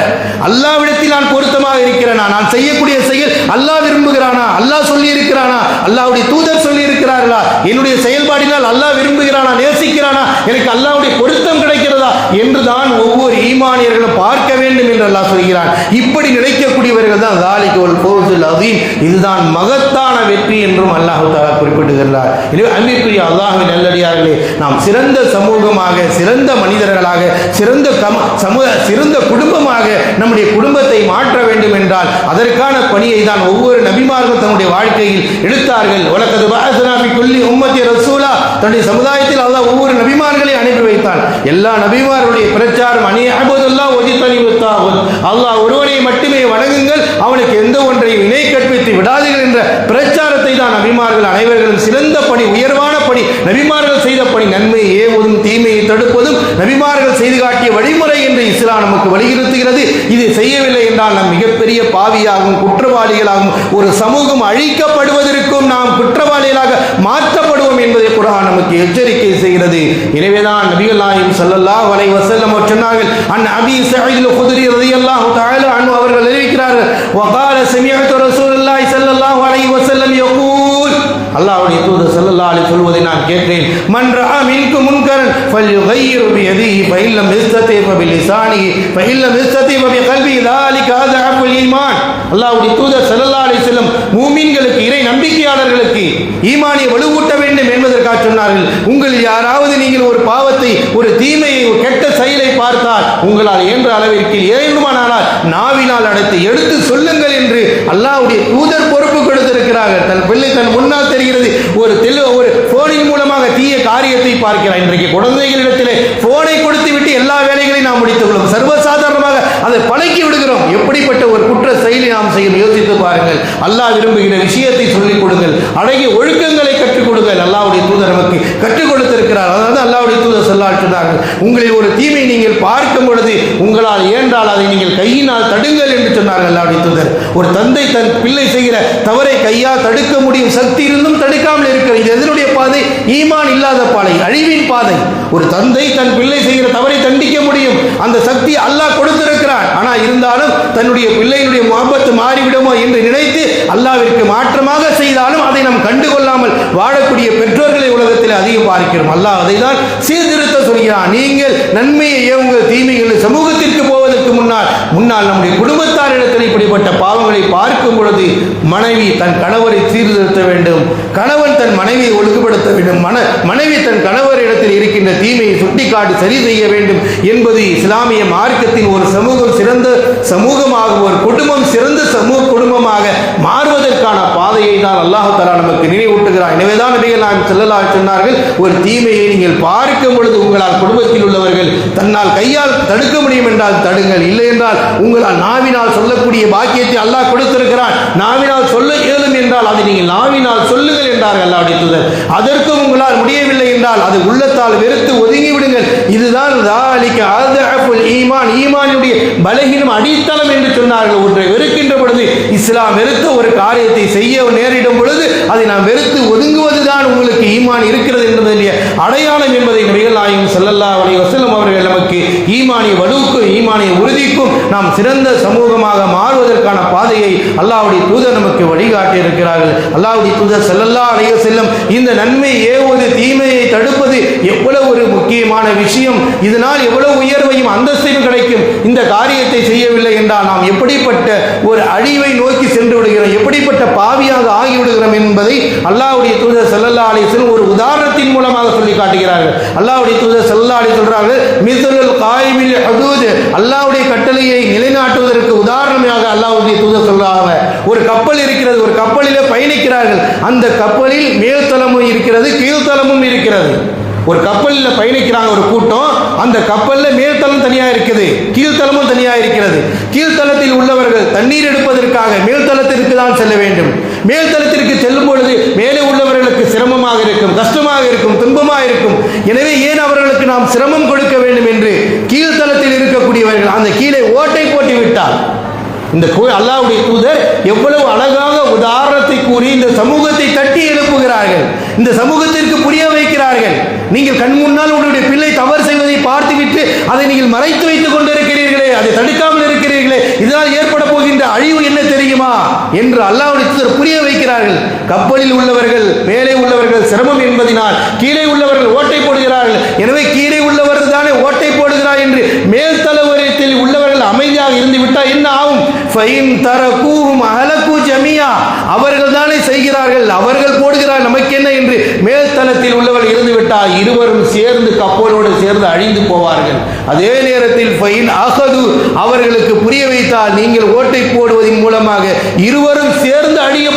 அல்லாஹ்விடத்தில் நான் பொருத்தமாக இருக்கிறேனா, நான் செய்யக்கூடிய செயல் அல்லாஹ் விரும்புகிறானா, அல்லாஹ் சொல்லி இருக்கிறானா, அல்லாஹ்வுடைய தூதர் சொல்லி இருக்கிறார்களா, என்னுடைய செயல்பாடினால் அல்லாஹ் விரும்புகிறானா, நேசிக்கிறானா, எனக்கு அல்லாஹ்வுடைய பொருத்தம் கிடைக்கிறதா என்றுதான் ஒவ்வொரு ஈமானியர்களும் பார்க்க வேண்டும் என்று அல்லாஹ் சொல்கிறான். இப்படி நினைக்கக்கூடியவர்கள் தான் ذلك والفوزுல் அதீம், இதுதான் மகத்தான வெற்றி என்றும் அல்லாஹ் தஆலா குறிப்பிடுகிறார். எனவே அன்பிற்குரிய அல்லாஹ்வின் நல்லடியார்களே, நாம் சிறந்த சமூகமாக, சிறந்த மனிதர்களாக, சிறந்த குடும்பமாக நம்முடைய குடும்பத்தை மாற்ற வேண்டும் என்றால் அதற்கான பணியை தான் ஒவ்வொரு நபிமார்களும் தன்னுடைய வாழ்க்கையில் எடுத்தார்கள். வலக்கத் பஅஸ்னா ஃபி குல்லி உம்மத்தி ரசூலா, தன்னுடைய சமுதாயத்தில் அல்லாஹ் ஒவ்வொரு நபிமார்களையும் அனுப்பி வைத்தான். எல்லா நபிமார்களுடைய பிரச்சாரம் அனிஅபுதுல்லாஹ் வஜ்தனிபுத் தாகுத், அல்லாஹ் ஒருவனை மட்டுமே வணங்குங்கள், அவனுக்கு எந்த ஒன்றையும் இணை கற்பித்து விடாதீர்கள் என்ற பிரச்சாரத்தை தான் நபிமார்கள் அனைவர்களும் சிறந்த பணி, உயர்வான பணி, நபிமார்கள் செய்த பணி, நன்மையை ஏவுவதும் தீமையை தடுப்பதும் நபிமார்கள் செய்து காட்டிய வழிமுறை என்று இஸ்லாம் நமக்கு வலியுறுத்துகிறது. இது செய்யவில்லை என்றால் நாம் மிகப்பெரிய பாவியாகவும் குற்றவாளிகளாகவும் ஒரு சமூகம் அழிக்கப்படுவதற்கும் நாம் குற்றவாளிகளாக மாற்றப்படுவோம் என்பதை குர்ஆன் நமக்கு எச்சரிக்கை செய்கிறது. எனவேதான் நபிகள் நாயகம் ஸல்லல்லாஹு அலைஹி வஸல்லம் சொன்னார்கள், அன் அபீ ஸஈத் அல்-குத்ரி ரலியல்லாஹு தஆலா அன்ஹு அவர்கள் அறிவிக்கிறார்கள், வகால சமிஅத்து ரசூலுல்லாஹி ஸல்லல்லாஹு அலைஹி வஸல்லம் யகூல், அல்லாஹ்வுடைய தூதர் ஸல்லல்லாஹு அலைஹி சொல்வதை நான் கேட்டேன், மன் ரஆ மின்கும் முன்கரன் ஃபல்யுகையிர் பியதிஹி ஃபஇல்லம் யஸ்ததி ஃபபிலிசானிஹி ஃபஇல்லம் யஸ்ததி ஃபபிகல்பிஹி ذلك أضعف الإيمان. அல்லாஹ்வுடைய தூதர் ஸல்லல்லாஹு அலைஹி வஸல்லம் மூமின்களுக்கு, இறை நம்பிக்கையாளர்களுக்கு ஈமானை வலுவூட்ட வேண்டும் என்பதற்காக சொன்னார்கள். உங்களில் யாராவது நீங்கள் ஒரு பாவத்தை, ஒரு தீமையை, ஒரு கெட்ட செயலை பார்த்தால் உங்களால் இயன்ற அளவிற்கு ஏழுமானால் நாவினால் அடைத்து எடுத்து சொல்லுங்கள் என்று அல்லாஹ்வுடைய தூதர் பொறுப்பு கொடுத்திருக்கிறார்கள். தன் பிள்ளை தன் முன்னால் தெரிகிறது, ஒரு போனின் மூலமாக தீய காரியத்தை பார்க்கிறார். இன்றைக்கு குழந்தைகளிடத்திலே போனை கொடுத்து விட்டு எல்லா வேலைகளையும் நாம் முடித்துக் கொள்ளும், சர்வசாதாரணமாக அதை பழக்கி விடுகிறோம். எப்படிப்பட்ட ஒரு குற்ற செயலை நாம் செய்ய யோசித்து பாருங்கள். அல்லாஹ் விரும்புகிற விஷயத்தை சொல்லிக் கொடுங்கள், அழகிய ஒழுக்கங்களை கற்றுக் கொடுங்கள். அல்லாஹ்வுடைய தூதர் நமக்கு கற்றுக் கொடுத்திருக்கிறார். அதாவது அல்லாஹ்வுடைய தூதர் ஸல்லல்லாஹு சொன்னார்கள், உங்களில் ஒரு தீமை நீங்கள் பார்க்கும் பொழுது உங்களால் இயன்றால் அதை நீங்கள் கையினால் தடுங்கள் என்று சொன்னார்கள் அல்லாஹ்வுடைய தூதர். ஒரு தந்தை தன் பிள்ளை செய்கிற தவறை கையால் தடுக்க முடியும் சக்தி இருந்தும் தடுக்காமல் இருக்கிறது. இது எதனுடைய பாதை? ஈமான் இல்லாத பாதை, அழிவின் பாதை. ஒரு தந்தை தன் பிள்ளை செய்கிற தவறை தண்டிக்க முடியும், அந்த சக்தி அல்லாஹ் கொடுத்திருக்கிறான். ஆனால் இருந்தாலும் தன்னுடைய பிள்ளையினுடைய முஹப்பத் மாறிவிடுமோ என்று நினைத்து அல்லாஹ்விற்கு மாற்றமாக செய்தாலும் அதை நாம் கண்டுகொள்ளாமல் வாழக்கூடிய பெற்றோர்களை உலகத்தில் அதிகம் பார்க்கிறோம். அல்லாஹ் அதை தான் சீர்திருத்த சொல்கிறான். நீங்கள் நன்மையை ஏவுங்கள், தீமைகள் சமூகத்திற்கு போவதற்கு முன்னால் நம்முடைய குடும்பத்தாரிடத்தில் இப்படிப்பட்ட பாவங்களை பார்க்கும் பொழுது மனைவி தன் கணவரை சீர்திருத்த வேண்டும், கணவன் தன் மனைவியை ஒழுங்குபடுத்த வேண்டும், மனைவி தன் கணவரிடத்தில் இருக்கின்ற தீமையை சுட்டிக்காட்டி சரி செய்ய வேண்டும் என்பது இஸ்லாமிய மார்க்கத்தின் ஒரு சமூகம் சிறந்த சமூகமாக, ஒரு குடும்பம் சிறந்த குடும்பமாக மாறுவதற்கான பாதையை தான் அல்லாஹ் தஆலா நமக்கு நினைவூட்டுகிறார். எனவேதான் நபிகள் நாயகம் ஸல்லல்லாஹு அலைஹி சொன்னார்கள், ஒரு தீமையை நீங்கள் பார்க்கும் பொழுது உங்களால் குடும்பத்தில் உள்ளவர்கள் தன்னால் கையால் தடுக்க முடியும் என்றால் தடுங்கள், இல்லை என்றால் உங்களால் நாவினால் சொல்லக்கூடிய பாக்கியத்தை அல்லாஹ் கொடுத்திருக்கிறான். நாவினால் சொல்ல இயலும் என்றால் அதை நீங்கள் நாவினால் சொல்லுங்கள் என்றார்கள் அல்லாஹ்வுடைய தூதர். அதற்கும் உங்களால் முடியவில்லை என்றால் அது உள்ளத்தால் வெறுத்து ஒதுங்கி விடுங்கள். இதுதான் ذلك أضعف الإيمان, ஈமானுடைய பலகீனம் அடித்தளம் என்று சொன்னார்கள். ஒன்றை வெறுக்கின்ற பொழுது, இஸ்லாம் வெறுத்த ஒரு காரியத்தை செய்ய நேரிடும் பொழுது அதை நாம் வெறுத்து ஒதுங்குவதுதான் உங்களுக்கு ஈமான் இருக்கிறது என்பதனுடைய அடையாளம் என்பதை நபிகள் நாயகம் ஸல்லல்லாஹு அலைஹி வஸல்லம் அவர்கள் நமக்கு ஈமானிய வலுவுக்கும் ஈமானிய உறுதிக்கும் நாம் சிறந்த சமூகமாக மாறுவதற்கான பாதையை அல்லாஹ்வுடைய தூதர் நமக்கு வழிகாட்டி இருக்கிறார்கள். அல்லாஹ்வுடைய தூதர் ஸல்லல்லாஹு அலைஹி வஸல்லம் இந்த நன்மை ஏவுவது, தீமையை தடுப்பது எவ்வளவு ஒரு முக்கியமான விஷயம், இதனால் எவ்வளவு உயர்வையும் அந்தஸ்தையும் கிடைக்கும். இந்த காரியத்தை செய்யவில்லை என்றால் நாம் எப்படிப்பட்ட ஒரு அழிவை நோக்கி சென்று விடுகிறோம், எப்படிப்பட்ட பாவியாக ஆகிவிடுகிறோம் என்பதை அல்லாஹ்வுடைய தூதர் ஸல்லல்லாஹு அலைஹி வஸல்லம் ஒரு உதாரணத்தின் மூலமாக சொல்லி காட்டுகிறார்கள். அல்லாஹ்வுடைய தூதர் ஸல்லல்லாஹு அலைஹி சொல்றார்கள், மிஸ்லுல் காயிமில் ஹுதூத், அல்லாஹ்வுடைய கட்டளையை நிலைநாட்டுவதற்கு உதாரணமாக அல்லாஹ்வுடைய தூதர் சொல்றாங்க, ஒரு கப்பல் இருக்கிறது, ஒரு கப்பலிலே பயணிக்கிறார்கள், அந்த கப்பலில் மேல்தளமும் இருக்கிறது, கீழ்த்தளமும் இருக்கிறது. ஒரு கப்பலில் பயணிக்கிறாங்க ஒரு கூட்டம், அந்த கப்பலில் மேல்தளம் தனியாக இருக்குது, கீழ்த்தளமும் தனியாக இருக்கிறது. கீழ்த்தளத்தில் உள்ளவர்கள் தண்ணீர் எடுப்பதற்காக மேல்தளத்திற்கு தான் செல்ல வேண்டும். மேல்தளத்திற்கு செல்லும் பொழுது மேலே உள்ளவர்களுக்கு சிரமமாக இருக்கும், கஷ்டமாக இருக்கும், துன்பமாக இருக்கும். எனவே ஏன் அவர்களுக்கு நாம் சிரமம் கொடுக்க வேண்டும் என்று கீழ்த்தளத்தில் இருக்கக்கூடியவர்கள் அந்த கீழே ஓட்டை போட்டு விட்டார். இந்த அல்லாஹ்வுடைய தூதர் எவ்வளவு அழகாக உதாரணத்தை கூறி இந்த சமூகத்தை தட்டி எழுப்புகிறார்கள், இந்த சமூகத்திற்கு புரிய வைக்கிறார்கள். நீங்கள் கண் முன்னால் உங்களுடைய பிள்ளை தவறு செய்வதை பார்த்துவிட்டு அதை நீங்கள் மறைத்து வைத்துக் கொண்டிருக்கிறீர்களே, அதை தடுக்காமல் இருக்கிறீர்களே, இதனால் ஏற்பட போகின்ற அழிவு என்ன தெரியுமா என்று அல்லாஹ்வுடைய தூதர் புரிய வைக்கிறார்கள். கப்பலில் உள்ளவர்கள், மேலே உள்ளவர்கள் சிரமம் என்பதனால் கீழே உள்ளவர்கள் ஓட்டை போடுகிறார்கள். எனவே கீழே உள்ளவர்கள் தானே ஓட்டை போடுகிறார் என்று மேல் தளவரத்தில் உள்ளவர்கள் அமைதியாக இருந்து விட்டால் என்ன ஆகும்? ஃபைன் தரகூஹும் அஹலகு ஜமியா, அவர்கள் தானே செய்கிறார்கள், அவர்கள் போடுகிறார்கள், நமக்கு என்ன என்று மேல் தளத்தில் உள்ளவர்கள் இருந்து விட்டால் இருவரும் சேர்ந்து கப்பலோடு சேர்ந்து அழிந்து போவார்கள். அதே நேரத்தில் ஃபைன் அஹது, அவர்களுக்கு புரிய வைத்தால் நீங்கள் ஓட்டை போடுவதன் மூலமாக இருவரும் சேர்ந்து அழிந்து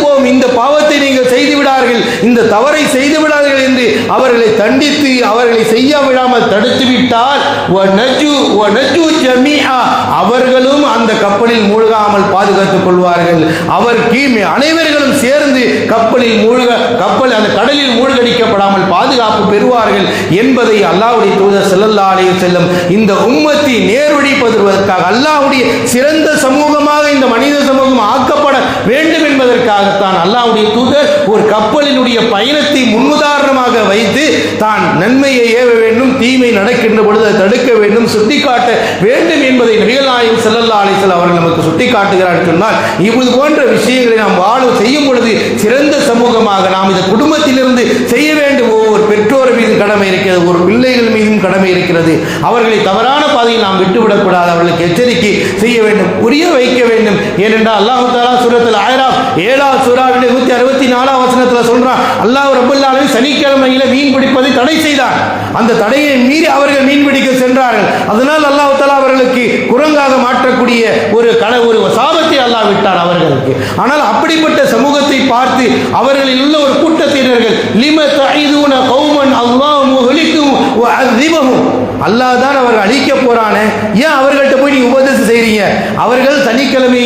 போவோம், இந்த பாவத்தை நீங்கள் செய்து விடார்கள், இந்த தவறை செய்து விடார்கள் என்று அவர்களை தண்டித்து அவர்களை செய்ய விடாமல் தடுத்து விட்டால் அவர்களும் அந்த கப்பலில் மூழ்காமல் பாதுகாத்துக் கொள்வார்கள். அவர் கீழே அனைவர்களும் சேர்ந்து கப்பல் அந்த கடலில் மூழ்கடிக்கப்படாமல் பாதுகாப்பு பெறுவார்கள் என்பதை அல்லாஹ்வுடைய தூதர் ஸல்லல்லாஹு அலைஹி வஸல்லம் இந்த உம்மத்தை நேர்வழிப்படுத்துவதற்காக, அல்லாஹ்வுடைய சிறந்த சமூகமாக இந்த மனித சமூகம் ஆக்கப்பட வேண்டும் என்பதற்காக என்பதற்காகத்தான் அல்லாஹ்வுடைய தூதர் ஒரு கப்பலினுடைய பயணத்தை முன்னுதாரணமாக வைத்து தான் நன்மையை ஏவ வேண்டும், தீமை நடக்கின்ற பொழுது அதை தடுக்க வேண்டும், சுட்டிக்காட்ட வேண்டும் என்பதை நபிகள் நாயகம் ஸல்லல்லாஹு அலைஹி வஸல்லம் அவர்கள் நமக்கு சுட்டிக்காட்டுகிறார்கள் சொன்னால், இது போன்ற விஷயங்களை நாம் செய்யும் பொழுது சிறந்த சமூகமாக நாம் இந்த குடும்பத்திலிருந்து செய்ய வேண்டும். ஒவ்வொரு பெற்றோர் மீதும் கடமை இருக்கிறது, ஒரு பிள்ளைகள் மீதும் கடமை இருக்கிறது. அவர்களை தவறான பாதையில் நாம் விட்டுவிடக்கூடாது, அவர்களுக்கு எச்சரிக்கை செய்ய வேண்டும், புரிய வைக்க வேண்டும். ஏனென்றால் அல்லாஹ் தஆலா சூரத்துல் அஅராஃப் 7வது சூராவின் 164வது வசனத்தில் சொல்றான், அல்லாஹ் ரப்பல் ஆலமீன் சனிக்கிழமையில மீன் பிடிப்பதை தடை செய்தான். அந்த தடையை மீறி அவர்கள் மீன் பிடிக்க சென்றார்கள். அதனால் அல்லாஹ் தஆலா அவர்களுக்கு குரங்காக மாற்றக்கூடிய ஒரு சாபத்தை அல்லாஹ் விட்டார் அவர்களுக்கு. ஆனால் அப்படிப்பட்ட சமூகத்தை பார்த்து அவர்களில் உள்ள ஒரு கூட்டத்தினர்கள் லிம தஈதுன கௌமன் அல்லாஹ் முஹ்லிகுஹும் வ அஸிபஹும், அல்லாஹ் தான் அவர்கள் அழிக்க போறானே, ஏன் அவர்கள்ட்ட போய் நீங்க உபதேசம் செய்றீங்க? அவர்கள் சனிக்கிழமை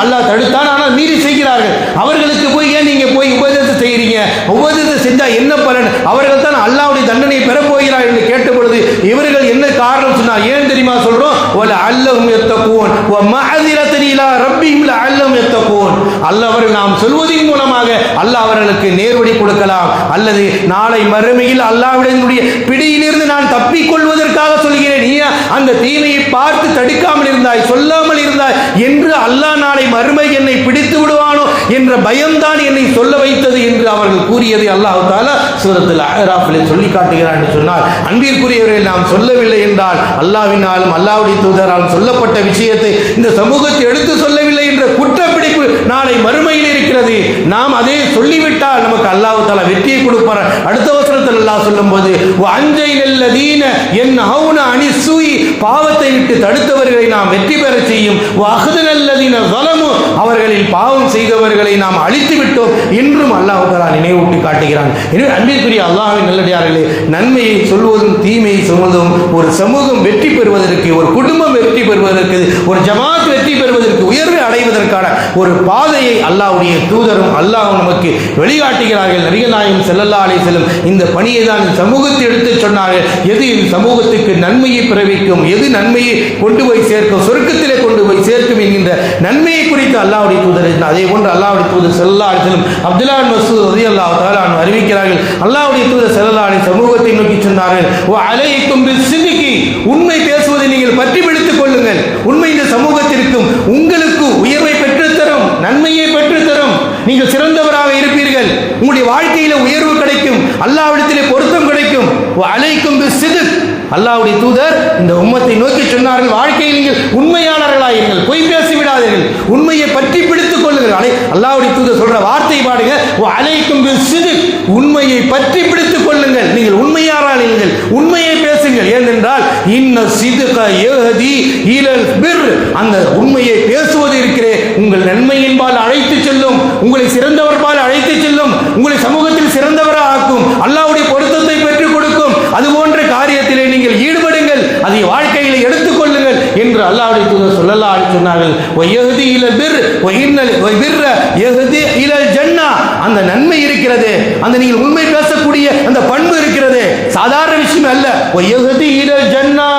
அல்லாஹ் தடுத்தான், ஆனால் மீறி செய்கிறார்கள். அவர்களுக்கு போய் ஏன் நீங்க போய் உபதேசம் செய்றீங்க? உபதேசம் செஞ்சா என்ன பலன்? அவர்கள் தான் அல்லாஹ்வுடைய தண்டனையை பெற போகிறார் என்று கேட்ட பொழுது இவர்கள் என்ன காரணம் சொன்னார்? ஏன் தெரியுமா சொல்றோம்? வல அல்லஹும் யத்தகூன் வ மஅதிரத்தன் இலா ரப்பிஹிம் லஅல்லஹும் யத்தகூன். அல்லாஹ் அவர்கள் நாம் சொல்வதின் மூலமாக அல்லாஹ் அவர்களுக்கு நேர்வழி கொடுக்கலாம், அல்லது நாளை மறுமையில் அல்லாஹ்வுடைய பிடியிலிருந்து நான் தப்பிக் கொள்வதற்காக சொல்கிறேன், நீ அந்த தீமையை பார்த்து தடுக்காமல் இருந்தாய், சொல்லாமல் இருந்தாய் என்று அல்லாஹ் நாளை மறுமை என்னை பிடித்து விடுவானோ என்ற பயம்தான் என்னை சொல்ல வைத்தது என்று அவர்கள் கூறியதை அல்லாஹ் தஆலா சூரத்துல் அஅராஃபில் சொல்லி காட்டுகிறார் என்று சொன்னால், அன்பிற்குரியவர்கள் நாம் சொல்லவில்லை என்றால் அல்லாஹ்வினாலும் அல்லாஹ்வுடைய தூதராலும் சொல்லப்பட்ட விஷயத்தை இந்த சமூகத்தை எடுத்து சொல்லவில்லை என்ற குற்றப்பிடிப்பு நாளை மறுமையில் இருக்கிறது. நாம் அதை சொல்லிவிட்டால் நமக்கு அல்லாஹ் தஆலா வெற்றியை கொடுப்பார். அடுத்த வசனத்தில் அல்லாஹ் சொல்லும்போது வஅன்ஜைனல்லதீன யன்ஹவுன அனிஸ்ஸூஇ, பாவத்தை விட்டு தடுத்தவர்களை நாம் வெற்றி பெற செய்யும், வஅஹ்தனல்லதீன ஸலமு, அவர்களில் பாவம் செய்தவர்களை நாம் அழித்து விட்டோம் என்றும் அல்லாஹ் தஆலா நினைவூட்டி காட்டுகிறான். எனவே அன்பிற்குரிய அல்லாஹ்வின் நல்லடியார்களே, நன்மையை சொல்வதும் தீமையை சொல்வதும் ஒரு சமூகம் வெற்றி பெறுவதற்கு, ஒரு குடும்பம் வெற்றி பெறுவதற்கு, ஒரு ஜமாத் வெற்றி பெறுவதற்கு, உயர்வை அடைவதற்கான ஒரு பாதையை அல்லாஹ்வுடைய தூதரும் அல்லாஹ்வும் நமக்கு வெளிக்காட்டுகிறார்கள். நபிகள் நாயகம் ஸல்லல்லாஹு அலைஹி வஸல்லம் இந்த பணியை தான் சமூகத்தை எடுத்து சொன்னார்கள். எது இந்த சமூகத்துக்கு நன்மையை பிறவிக்கும், எது நன்மையை கொண்டு போய் சேர்க்கும், சொர்க்கத்திலே கொண்டு போய் சேர்க்கும் என்கின்ற நன்மையை குறித்து அல்லாஹ்வுடைய தூதர், அதே போன்று அல்லாஹ்வுடைய தூதர் ஸல்லல்லாஹு அலைஹி வஸல்லம் அப்துல்லாஹ் பின் மஸ்ஊத் ரலியல்லாஹு தஆலா அன்ஹு அறிவிக்கிறார்கள், அல்லாஹ்வுடைய தூதர் ஸல்லல்லாஹு அலைஹி சமூகத்தை நோக்கி சொன்னார்கள், வ அலைக்கும் பிஸ்ஸித்கி, உண்மை பேசுவதை நீங்கள் பற்றி பிடித்துக் கொள்ளுங்கள். உண்மை இந்த சமூகத்திற்கும் உங்களுக்கு உயர்வை பெற்றுத்தரும், நன்மையை பெற்றுத்தரும், நீங்கள் சிறந்தவராக இருப்பீர்கள், உங்களுடைய வாழ்க்கையில உயர்வு கிடைக்கும், அல்லாஹ்விடத்திலே பொருத்தம் கிடைக்கும். வ அலைக்கும் பிஸ்ஸித்க், அல்லாஹ்வுடைய தூதர் இந்த உம்மத்தை நோக்கி சொன்னார்கள், வாழ்க்கையில் நீங்கள் உண்மையாளர்களாயிருங்கள், பொய் பேசி விடாதீர்கள், உண்மையை பற்றி பிடித்துக் கொள்ளுங்கள். அல்லாஹ்வுடைய தூதர் சொல்ற வார்த்தை பாடுங்க, அலைக்கும் பிஸ்ஸித்க், உண்மையை பற்றி பிடித்துக் கொள்ளுங்கள், நீங்கள் உண்மையாளர்கள், உண்மையை பேசுங்கள். ஏனென்றால் இன்ன சித்க யஹ்தி இலல் பிர், அந்த உண்மையை பேசுவது இருக்கிறே உங்கள் நன்மையின்பால் அழைத்து செல்லும், உங்களை சிறந்தவர்பால் அழைத்து செல்லும், உங்களை சமூகத்தில் சிறந்தவராக ஆக்கும், அல்லாஹ்வுடைய பொருத்தத்தை பெற்றுக் கொடுக்கும். அது போன்ற காரியத்திலே நீங்கள் ஈடுபடுங்கள், அதை வாழ்க்கையில் எடுத்துக் கொள்ளுங்கள் என்று அல்லாஹ்வுடைய தூதர் ஸல்லல்லாஹு அலைஹி சொன்னார்கள். வயஹ்தி இலல் பிர் வஇன்னல் பிர்ர யஹ்தி இலல் ஜன்னah, அந்த நன்மை இருக்கிறது, அந்த நீங்கள் உண்மை பேசக்கூடிய அந்த பண்பு இருக்கிறது, சாதாரண விஷயம் அல்ல. வயஹ்தி இலல் ஜன்னah,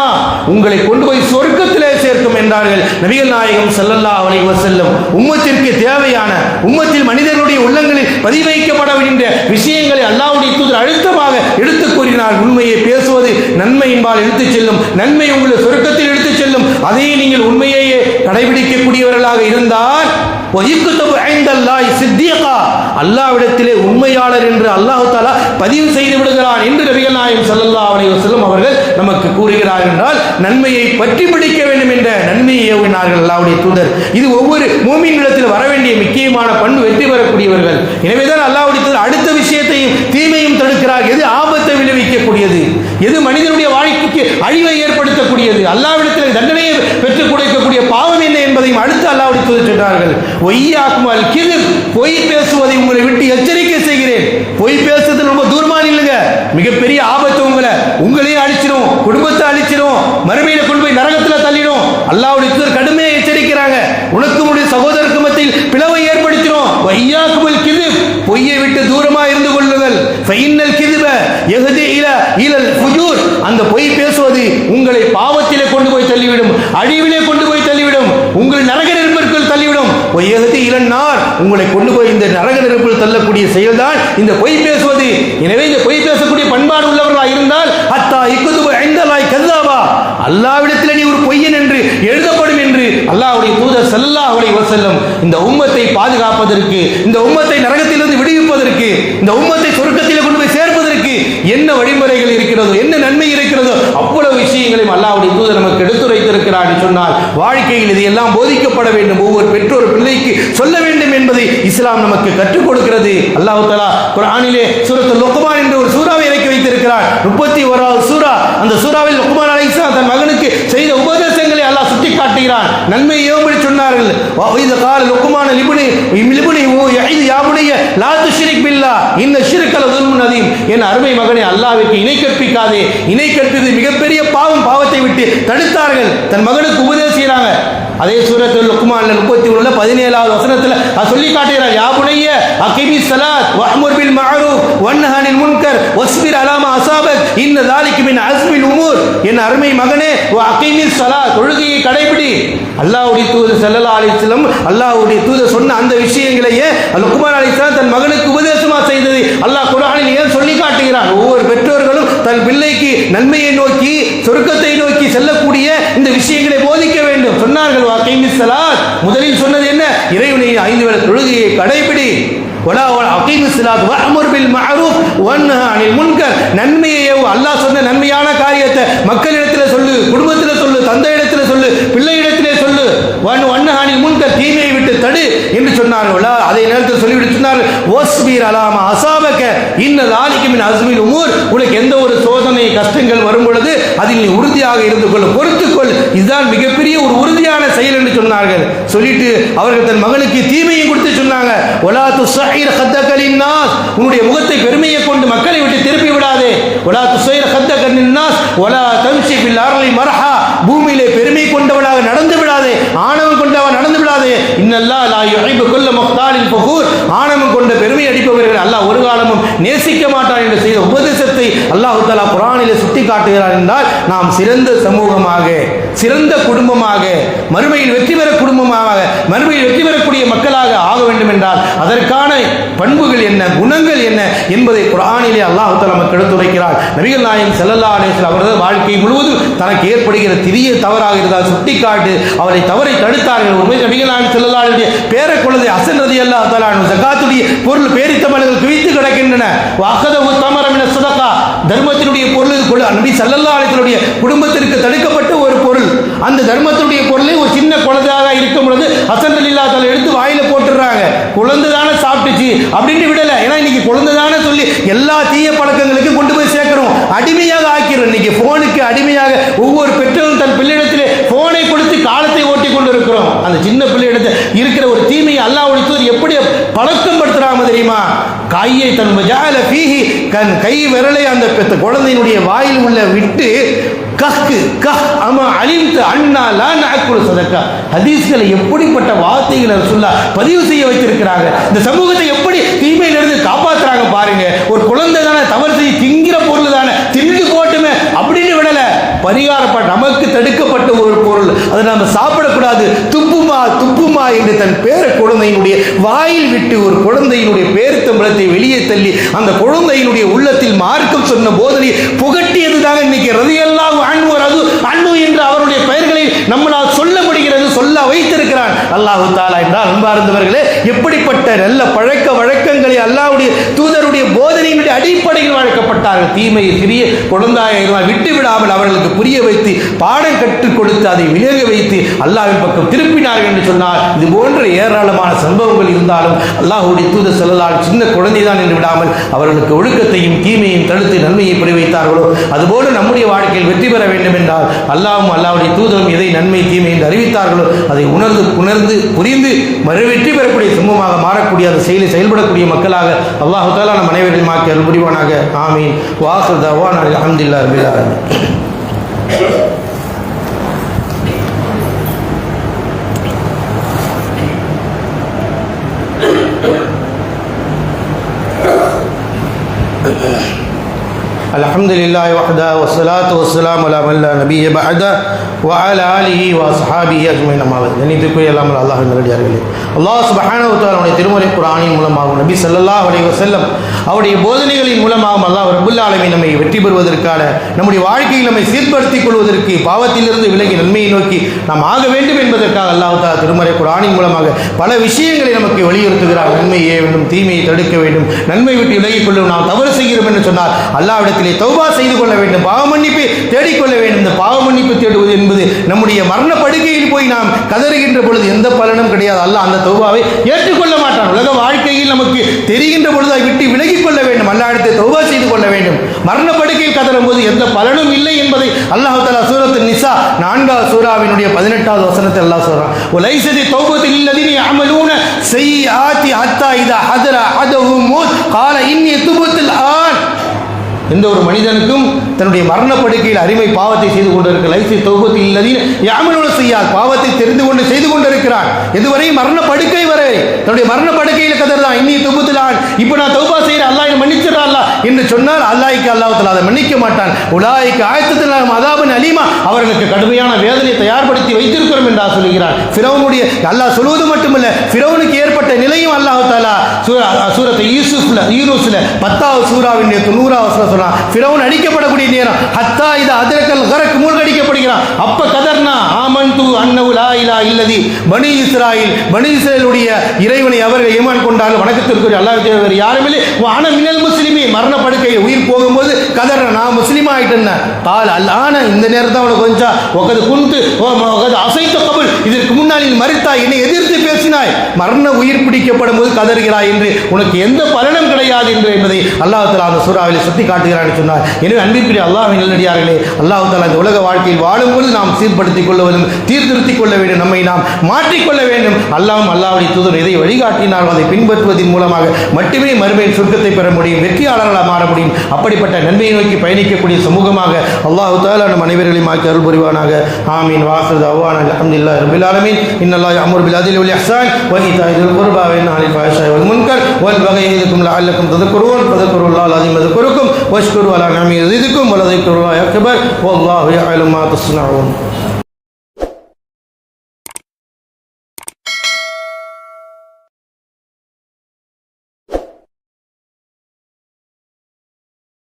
உங்களை கொண்டு போய் சொர்க்கத்திலே சேர்க்கும் என்றார்கள் நபிகள் நாயகம் ஸல்லல்லாஹு அலைஹி வஸல்லம். உம்மத்திற்கு தேவையான, உம்மத்தில் மனிதர்களுடைய உள்ளங்களில் பதிவைக்கப்பட வேண்டிய விஷயங்களை அல்லாஹ்வுடைய தூதர் அழுத்தமாக எடுத்துக் கூறினார். உண்மையை பேசுவது நன்மையின்பால் எடுத்துச் செல்லும், நன்மை உங்களை சொர்க்கத்தில் எடுத்துச் செல்லும். அதை நீங்கள் உண்மையையே கடைபிடிக்கக்கூடியவர்களாக இருந்தால் அல்லாஹ்விடத்திலே உண்மையாளர் என்று அல்லாஹ் தஆலா பதிவு செய்து விடுகிறான் என்று நபிகள் நாயகம் ஸல்லல்லாஹு அலைஹி வஸல்லம் அவர்கள் நமக்கு கூறுகிறார்கள். என்றால் நன்மையை பற்றி பிடிக்க வேண்டும் என்ற நன்மையை ஏவினார்கள் அல்லாஹ்வுடைய தூதர். இது ஒவ்வொரு மூமினிடத்தில் வர வேண்டிய முக்கியமான பண்பு, வெற்றி பெறக்கூடியவர்கள். எனவேதான் அல்லாஹ்வுடைய தூதர் அடுத்த விஷயத்தையும் தீமையும் தடுக்கிறார். எது ஆபத்தை விளைவிக்கக்கூடியது, எது மனிதனுடைய வாழ்க்கைக்கு அழிவை ஏற்படுத்தக்கூடியது, அல்லாஹ்விடத்தில் தண்டனையை பெற்றுக் கொடுக்கக்கூடிய பாவம் என்ன என்பதையும் அடுத்து அல்லாஹ்வுடைய தூதர் சொன்னார்கள். ஒய்யாக்கும் அல் கிذب, பொய் பேசுவதை உங்களை விட்டு எச்சரிக்கை செய்கிறேன். பொய் பேசுறது ரொம்ப தூரமான இல்லைங்க, மிகப்பெரிய ஆபத்து, உங்களையே அழிச்சிடும், குடும்பத்தை அழிச்சிடும், மறுமையில கொண்டு போய் நரகத்தில் தள்ளிடும். அல்லாஹ்வுடைய தூதர் கடுமையாக எச்சரிக்கிறாங்க. உனக்கு உடைய சகோதரருக்கு மத்தியில் பிளவை ஏற்படுத்திடும். ஒய்யாக்கும் அல் கிذب, பொய்யை விட்டு தூரமா இருந்து கொள்ளுங்கள். ஃபைன்னல் கிذب யஹ்தி இலல் ஃபுஜூர், அந்த பொய் பேசுவது உங்களை பாவத்திலே கொண்டு போய் தள்ளிவிடும், அழிவிலே கொண்டு போய் தள்ளிவிடும், உங்கள் நரக நெருப்பிற்குள் தள்ளிவிடும். யஹ்தி இலன் நார் உங்களை கொண்டு போய் இந்த நரக நெருப்பில் தள்ளக்கூடிய செயல்தான் இந்த பொய் பேசுவது. எனவே இந்த பொய் பேசக்கூடிய பண்பாடு உள்ளவர்களாக இருந்தால் அத்தா இக்குதுபு ஐந்தலாய் கல்லாவா, அல்லாஹ்விடத்தில் நீ ஒரு பொய்யன் என்று எழுதப்படும் என்று அல்லாஹ்வுடைய தூதர் ஸல்லல்லாஹு அலைஹி வஸல்லம் இந்த உம்மத்தை பாதுகாப்பதற்கு, இந்த உம்மத்தை நரகத்திலிருந்து விடுவிப்பதற்கு, இந்த உம்மத்தை சொர்க்கத்தில் கொண்டு போய் சேர்ப்பதற்கு என்ன வழிமுறைகள் இருக்கிறதோ, என்ன நன்மை இருக்கிறதோ அவ்வளவு விஷயங்களையும் அல்லாஹ்வுடைய தூதர் நமக்கு எடுத்துரைத்திருக்கிறார் என்று சொன்னால் வாழ்க்கையில் இதையெல்லாம் போதிக்கப்பட வேண்டும். ஒவ்வொரு பெற்றோர் பிள்ளைக்கு சொல்ல வேண்டும் என்பதை இஸ்லாம் நமக்கு கற்றுக் கொடுக்கிறது. அல்லாஹ் தஆலா குர்ஆனிலே சூரத்துல் லுக்மான் என்ற ஒரு சூறாவை இறக்கி வைத்திருக்கிறார். 31வது சூரா. அந்த சூறாவில் லுக்மான் அலைஹிஸ்ஸலாம் தன் மகனுக்கு செய்த உபதேசங்களை அல்லாஹ் சுட்டி காட்டுகிறான். நன்மையை ஏவும்படி சொன்னார்கள். வஇத கால லுக்மான் லிப்னி யஇது யா புனைய லா துஷ்ரிக் பில்லாஹ் இன்ன ஷிர்க லதுல்முன் அதீம். என் அருமை மகனே, அல்லாஹ்வுக்கு இணை கற்பிக்காதே. இணை கற்பிப்பது மிகப்பெரிய பாவம். பாவத்தை விட்டு தடுத்தார்கள். தன் மகனுக்கு உபதேசிக்கிறாங்க. அதே சூரத்துல் லுக்மான்ல 17வது வசனத்துல சொல்லி காட்டுகிறார். யா புனைய அகிமிஸ் ஸலாத் வஅமுர் பில் மஅரூஃப் வன்ஹ அனில் முன்கர் வஸ்பிர் அலா மா அஸாபக் இன்ன ذلك மின் அஸ்மில் உமூர். என் அருமை மகனே, அகிமிஸ் ஸலாத், தொழுகையை கடைபிடி. அல்லாஹ்வுடைய தூதர் ஸல்லல்லாஹு அலைஹி வஸல்லம் அல்லாஹ்வுடைய தூதர் சொன்ன அந்த விஷயங்களையே லுக்மான் அலைஹிஸ்ஸலாம் தன் மகனுக்கு உபதேசமா செய்தது அல்லாஹ் குர்ஆனில் ஏன் சொல்லி காட்டுகிறான். ஒவ்வொரு பெற்றோர்களும் தன் பிள்ளைக்கு நன்மையை நோக்கி சொர்க்கத்தை நோக்கி செல்லக்கூடிய இந்த விஷயங்களை போதிக்க வேண்டும். சொன்னார்கள் அகிமிஸ் ஸலாத். முதலில் சொன்னது என்ன? இறைவனை 5 வேளை தொழுகையை கடைபிடி. அகிமிஸ் ஸலாத் வஅமுர் பில் மஅரூஃப் வன்ஹ அனில் முன்கர். நன்மையை அல்லாஹ் சொன்ன நன்மையான காரியத்தை மக்களிடத்தில் சொல்லு, குடும்பத்தில் சொல்லு, தந்தையிடத்தில் சொல்லு, பிள்ளையிடத்திலே சொல்லு. வன்ஹ அனில் முன்கர், தீமையை விட்டு தடு என்று சொன்னார்கள். அதே நேரத்தில் சொல்லிவிட்டு சொன்னார்கள் வஸ்பிர் அலா மா அஸாபக இன்ன ذلك மின் அஸ்மில் உமூர். உனக்கு எந்த ஒரு சோதனை கஷ்டங்கள் வரும் பொழுது அதில் நீ உறுதியாக இருந்து கொள், பொறுத்துக்கொள். இதுதான் மிகப்பெரிய ஒரு உறுதியான செயல் என்று சொன்னார்கள். சொல்லிட்டு அவர்கள் தன் மகனுக்கு தீமையை கொடுத்து சொன்னாங்க. வலா துஸைர் ஹத்தக லின்னாஸ், உன்னுடைய முகத்தை பெருமையை கொண்டு மக்களை விட்டு திருப்பி விடாதே. வலா துஸைர் ஹத்தக லின்னாஸ் வலா தம்ஷி பில் அர்லி மர்ஹா, பூமியிலே பெருமை கொண்டவனாக நடந்து விடாதே, ஆணவம் கொண்டவன் நடந்து விடாதே. இன்னல்லாஹ் லா யுஹிப்பு குல்ல முக்தாலின் ஃபகூர், ஆணவம் கொண்ட பெருமை அடிப்பவர்கள் அல்லாஹ் ஒரு காலமும் நேசிக்க மாட்டான் என்று செய்த உபதேசத்தை அல்லாஹ் தஆலா குர்ஆனிலே சுட்டி காட்டுகிறார். என்றால் நாம் சிறந்த சமூகமாக, சிறந்த குடும்பமாக, மறுமையில் வெற்றி பெற குடும்பமாக, மறுமையில் வெற்றி பெறக்கூடிய மக்களாக ஆக வேண்டும் என்றால் அதற்கான பண்புகள் என்ன, குணங்கள் என்ன என்பதை குர்ஆனிலே அல்லாஹ் தஆலா நமக்கு எடுத்துரைக்கிறார். நபிகள் நாயகம் ஸல்லல்லாஹு அலைஹி வஸல்லம் அவர்கள் வாழ்க்கை முழுவதும் தனக்கு ஏற்படுகிற சிறிய தவறாக இருந்தால் சுட்டிக்காட்டு அவரை தவறை தடுத்தார்கள். ஒரு நபிகள் நாயகம் ஸல்லல்லாஹு அலைஹி வஸல்லம் பேர குழந்தை ஹசன் ரலியல்லாஹு தஆலா ஜகாத்துடைய பொருள் பேரித்தமலர்கள் குவித்து கிடக்கின்றன. வஅகதஹு தமர மின ஸதகா, தர்மத்தினுடைய பொருள் நபி ஸல்லல்லாஹு அலைஹி வஸல்லம் குடும்பத்திற்கு தடுக்கப்பட்ட ஒரு பொருள். அந்த தர்மத்தினுடைய பொருளை ஒரு சின்ன குழந்தையாக இருக்கும் பொழுது ஹசன் ரலியல்லாஹு தஆலா எடுத்து வாயில போட்டுறாங்க. குழந்தை தானே சாப்பிட்டுச்சு அப்படின்னு விடல. ஏன்னா இன்னைக்கு குழந்தை தானே சொல்லி எல்லா தீய பழக்கங்களுக்கும் கொண்டு போய் சேர்க்கிறோம், அடிமையாக ஆக்கிறோம். இன்னைக்கு போனுக்கு அடிமையாக ஒவ்வொரு பெற்றோரும் தன் பிள்ளையிடத்திலே போனை கொடுத்து காலத்தை ஓட்டி கொண்டு இருக்கிறோம். அந்த சின்ன பிள்ளையிடத்தில் இருக்கிற ஒரு தீமையை அல்லாஹ்வுடைய தூதர் எப்படி பழக்கம் படுத்துறாம தெரியுமா? கையை தன் ஜஅல ஃபீஹி, கை விரலை அந்த குழந்தையினுடைய வாயில் உள்ள விட்டு கஹ்கு கஹ் அமா அலிம்து அன்னா லா நஅக்குல் சதகா. ஹதீஸ்களை எப்படிப்பட்ட வார்த்தைகளை ரசூலுல்லாஹ் பதிவு செய்ய வைத்திருக்கிறாங்க. இந்த சமூகத்தை எப்படி தீமையிலிருந்து காப்பாற்றுறாங்க பாருங்க. ஒரு குழந்தை தானே, தவறு செய்ய திங்கிற பொருள் தானே, திண்டு போட்டுமே அப்படின்னு விடல. பரிகாரப்பட்ட நமக்கு தடுக்கப்பட்ட ஒரு பொருள், அதை நம்ம சாப்பிடக்கூடாது, துப்புமா துப்புமா என்று தன் பேர குழந்தையினுடைய வாயில் விட்டு ஒரு குழந்தையினுடைய பேரித்தம்பளத்தை வெளியே தள்ளி அந்த குழந்தையினுடைய உள்ளத்தில் மார்க்கம் சொன்ன போதனை புகட்டியது தாங்க இன்னைக்கு ரலியல்லாஹு அன்ஹு அன்ஹு என்று அவருடைய பெயர்களை நம்மளால் சொல்ல முடிகிறது, சொல்ல வைத்திருக்கிறான் அல்லாஹ் தஆலா. என்றால் அன்பார்ந்தவர்களே, எப்படிப்பட்ட நல்ல பழக்க வழக்கங்களை அல்லாஹ்வுடைய தூதருடைய போதனையினுடைய அடிப்படையில் வழக்கப்பட்டார்கள். தீமையை சிறிய குழந்தையாக விட்டு விடாமல் அவர்களுக்கு புரிய வைத்து பாடம் கற்றுக் கொடுத்து அதை விலக வைத்து அல்லாஹ்வின் பக்கம் திருப்பினார்கள் என்று சொன்னால் இது போன்ற ஏராளமான சம்பவங்கள் இருந்தாலும் அல்லாஹ்வுடைய தூதர் ஸல்லல்லாஹு அலைஹி சின்ன குழந்தைதான் என்று விடாமல் அவர்களுக்கு ஒழுக்கத்தையும் தீமையும் தடுத்து நன்மையை புரிய வைத்தார்களோ அதுபோல நம்முடைய வாழ்க்கையில் வெற்றி பெற வேண்டும் என்றால் அல்லாஹ்வும் அல்லாஹ்வுடைய தூதரும் எதை நன்மை தீமை என்று அறிவித்தார்களோ அதை உணர்ந்து புரிந்து வெற்றி பெறக்கூடிய சமூகமாக மாறக்கூடிய அந்த செயலை செயல்படக்கூடிய மக்களாக அல்லாஹ் தஆலா நம் அனைவரையும் ஆக்கி அருள் புரிவானாக. ஆமீன். வாஹிரு தஅவானா அல்ஹம்துலில்லாஹி ரப்பில் ஆலமீன். الحمد لله وحده والصلاة والسلام على من لا نبي بعده وعلى آله وصحابه أجمعين. கண்ணியத்துக்குரிய எல்லாமல் அல்லாஹ் நல்லடியார்களே, அல்லாஹ் சுப்ஹானஹு வ தஆலா அவருடைய திருமறை குர்ஆனின் மூலமாகவும் நபி ஸல்லல்லாஹு அலைஹி வஸல்லம் அவருடைய போதனைகளின் மூலமாகவும் அல்லாஹ் ரப்புல் ஆலமீன் நம்மை வெற்றி பெறுவதற்கான, நம்முடைய வாழ்க்கையில் நம்மை சீர்படுத்திக் கொள்வதற்கு, பாவத்திலிருந்து விலகி நன்மையை நோக்கி நாம் ஆக வேண்டும் என்பதற்காக அல்லாஹ் தஆலா திருமறை குர்ஆனின் மூலமாக பல விஷயங்களை நமக்கு வலியுறுத்துகிறார். நன்மையை ஏவ வேண்டும், தீமையை தடுக்க வேண்டும், நன்மை விட்டு விலகிக் கொள்ளும். நாம் தவறு செய்கிறோம் என்று சொன்னால் அல்லாஹ்விடத்திலே தௌபா செய்து கொள்ள வேண்டும், பாவ மன்னிப்பை தேடிக்கொள்ள வேண்டும். இந்த பாவ மன்னிப்பு தேடுவது என்பது நம்முடைய மரண படுக்கையில் போய் நாம் கதறுகின்ற பொழுது எந்த பலனும் கிடையாது. அல்லாஹ் அந்த தௌபாவை ஏற்றுக்கொள்ள மாட்டான். உலக வாழ்க்கையில் நமக்கு தெரிகின்ற பொழுது அதை விட்டு விலகிக் கொள்ள வேண்டும், அல்லாஹ்விடத்தை தௌபா செய்து கொள்ள வேண்டும். மரண படுக்கையில் கதறும் போது எந்த பலனும் இல்லை என்பதை அல்லாஹ் தஆலா சூரத்து நிசா 4வது சூராவினுடைய 18வது வசனத்தில் அல்லாஹ் சொல்றான், வலைஸதி தௌபத்து லில்லதீன யஅமலூன ஸய்யிஆத்தி ஹத்தா இதா ஹதர அஹதுஹும் மௌத் قال இன்னி துபுத்துல் ஆன். எந்த ஒரு மனிதனுக்கும் தன்னுடைய மரண படுக்கையில் அடிமை பாவத்தை செய்து கொண்டிருக்க லைஸி தௌபத்தில் இல்லதீன யஅமலூன ஸய்யிஆத், பாவத்தை தெரிந்து கொண்டு செய்து கொண்டிருக்கிறான். எதுவரை? மரண படுக்கை வரை. தன்னுடைய மரண படுக்கையில் கதறான், இன்னி துபுத்துல் ஆன், இப்போ நான் தௌபா செய்கிறேன், அல்லாஹ் என்னை மன்னிச்சிடா அல்லாஹ் என்று சொன்னால் அல்லாஹ்க்கு அல்லாஹ் தஆலா அதை மன்னிக்க மாட்டான். உலாயிக ஆயத்துல் அதாபன் அலீமா, அவர்களுக்கு கடுமையான வேதனை தயார்படுத்தி வைத்திருக்கிறோம் என்று சொல்கிறார். ஃபிரௌனுடைய அல்லாஹ் சொல்வது மட்டுமல்ல, ஃபிரௌனுக்கு ஏற்பட்ட நிலையும் அல்லாஹ் தஆலா சூரத்து யூனுஸ்ல 10வது சூராவின் 90வது வசனம் ஃபிரௌன் அடிக்கப்படக்கூடிய நேரம், ஹத்தா இதா அதரக்கல் கரக், மூழ்கடிக்கப்படுகிறான். அப்ப கதர்னா ஆமன்து அன்னஹு லா இலாஹ இல்லதி பனி இஸ்ராயீலுடைய இறைவனை அவர்கள் ஈமான் கொண்டார்கள், வணக்கத்திற்குரிய அல்லாஹ்வை தவிர வேறு யாரும் இல்லை. வான மினல் முஸ்லிமீன், மரண படுக்கையில் உயிர் போகும்போது கதற, நான் முஸ்லிமா ஆயிட்டேன். கால் அல்லான, இந்த நேரத்தை அவனுக்கு கொஞ்சம் ஒகது குந்து ஒகது அசைத்த கபுல், இதற்கு முன்னால் நீ மறுத்தாய், என்னை எதிர்த்து பேசினாய், மரண உயிர் பிடிக்கப்படும் போது கதறுகிறாய் என்று உனக்கு எந்த பலனும் கிடையாது என்று என்பதை அல்லாஹ் தஆலா அந்த சூராவில் சுட்டி காட்டுகிறான் சொன்னார். எனவே அன்பிற்குரிய அல்லாஹ்வின் நல்லடியார்களே, அல்லாஹ் தஆலா இந்த உலக வாழ்க்கையில் வாழும்போது நாம் சீர்படுத்திக் கொள்வதும் தீர்த்திருத்திக் கொள்ள வேண்டும், நம்மை நாம் மாற்றிக்கொள்ள வேண்டும். அல்லாஹ்வும் அல்லாஹ்வுடைய தூதர் இதை வழிகாட்டினார்கள், அதை பின்பற்றுவதன் மூலமாக மட்டுமே மறுமையில் சொர்க்கத்தை பெற முடியும், வெற்றியாளர்களாக மாற முடியும். அப்படிப்பட்ட நன்மையை நோக்கி பயணிக்கக்கூடிய சமூகமாக அல்லாஹ் தஆலா நம் அனைவர்களையும் ஆக்கி அருள் புரிவானாக. ஆமீன். வாஹிரு தஅவானா அல்ஹம்துலில்லாஹி ரப்பில் ஆலமீன். இன்னல்லாஹ யஅமுரு பில் அத்லி வல் இஹ்சான் வ ஈதாஇ தில் குர்பா வ யன்ஹா அனில் ஃபஹ்ஷாஇ வல் முன்கர் வல் பகி யஇதுக்கும் லஅல்லக்கும் தذكرون ஃபذكروا அலீம் யذكركم واشكروا على نعمه يزدكم ولذكر الله أكبر والله يعلم ما تصنعون.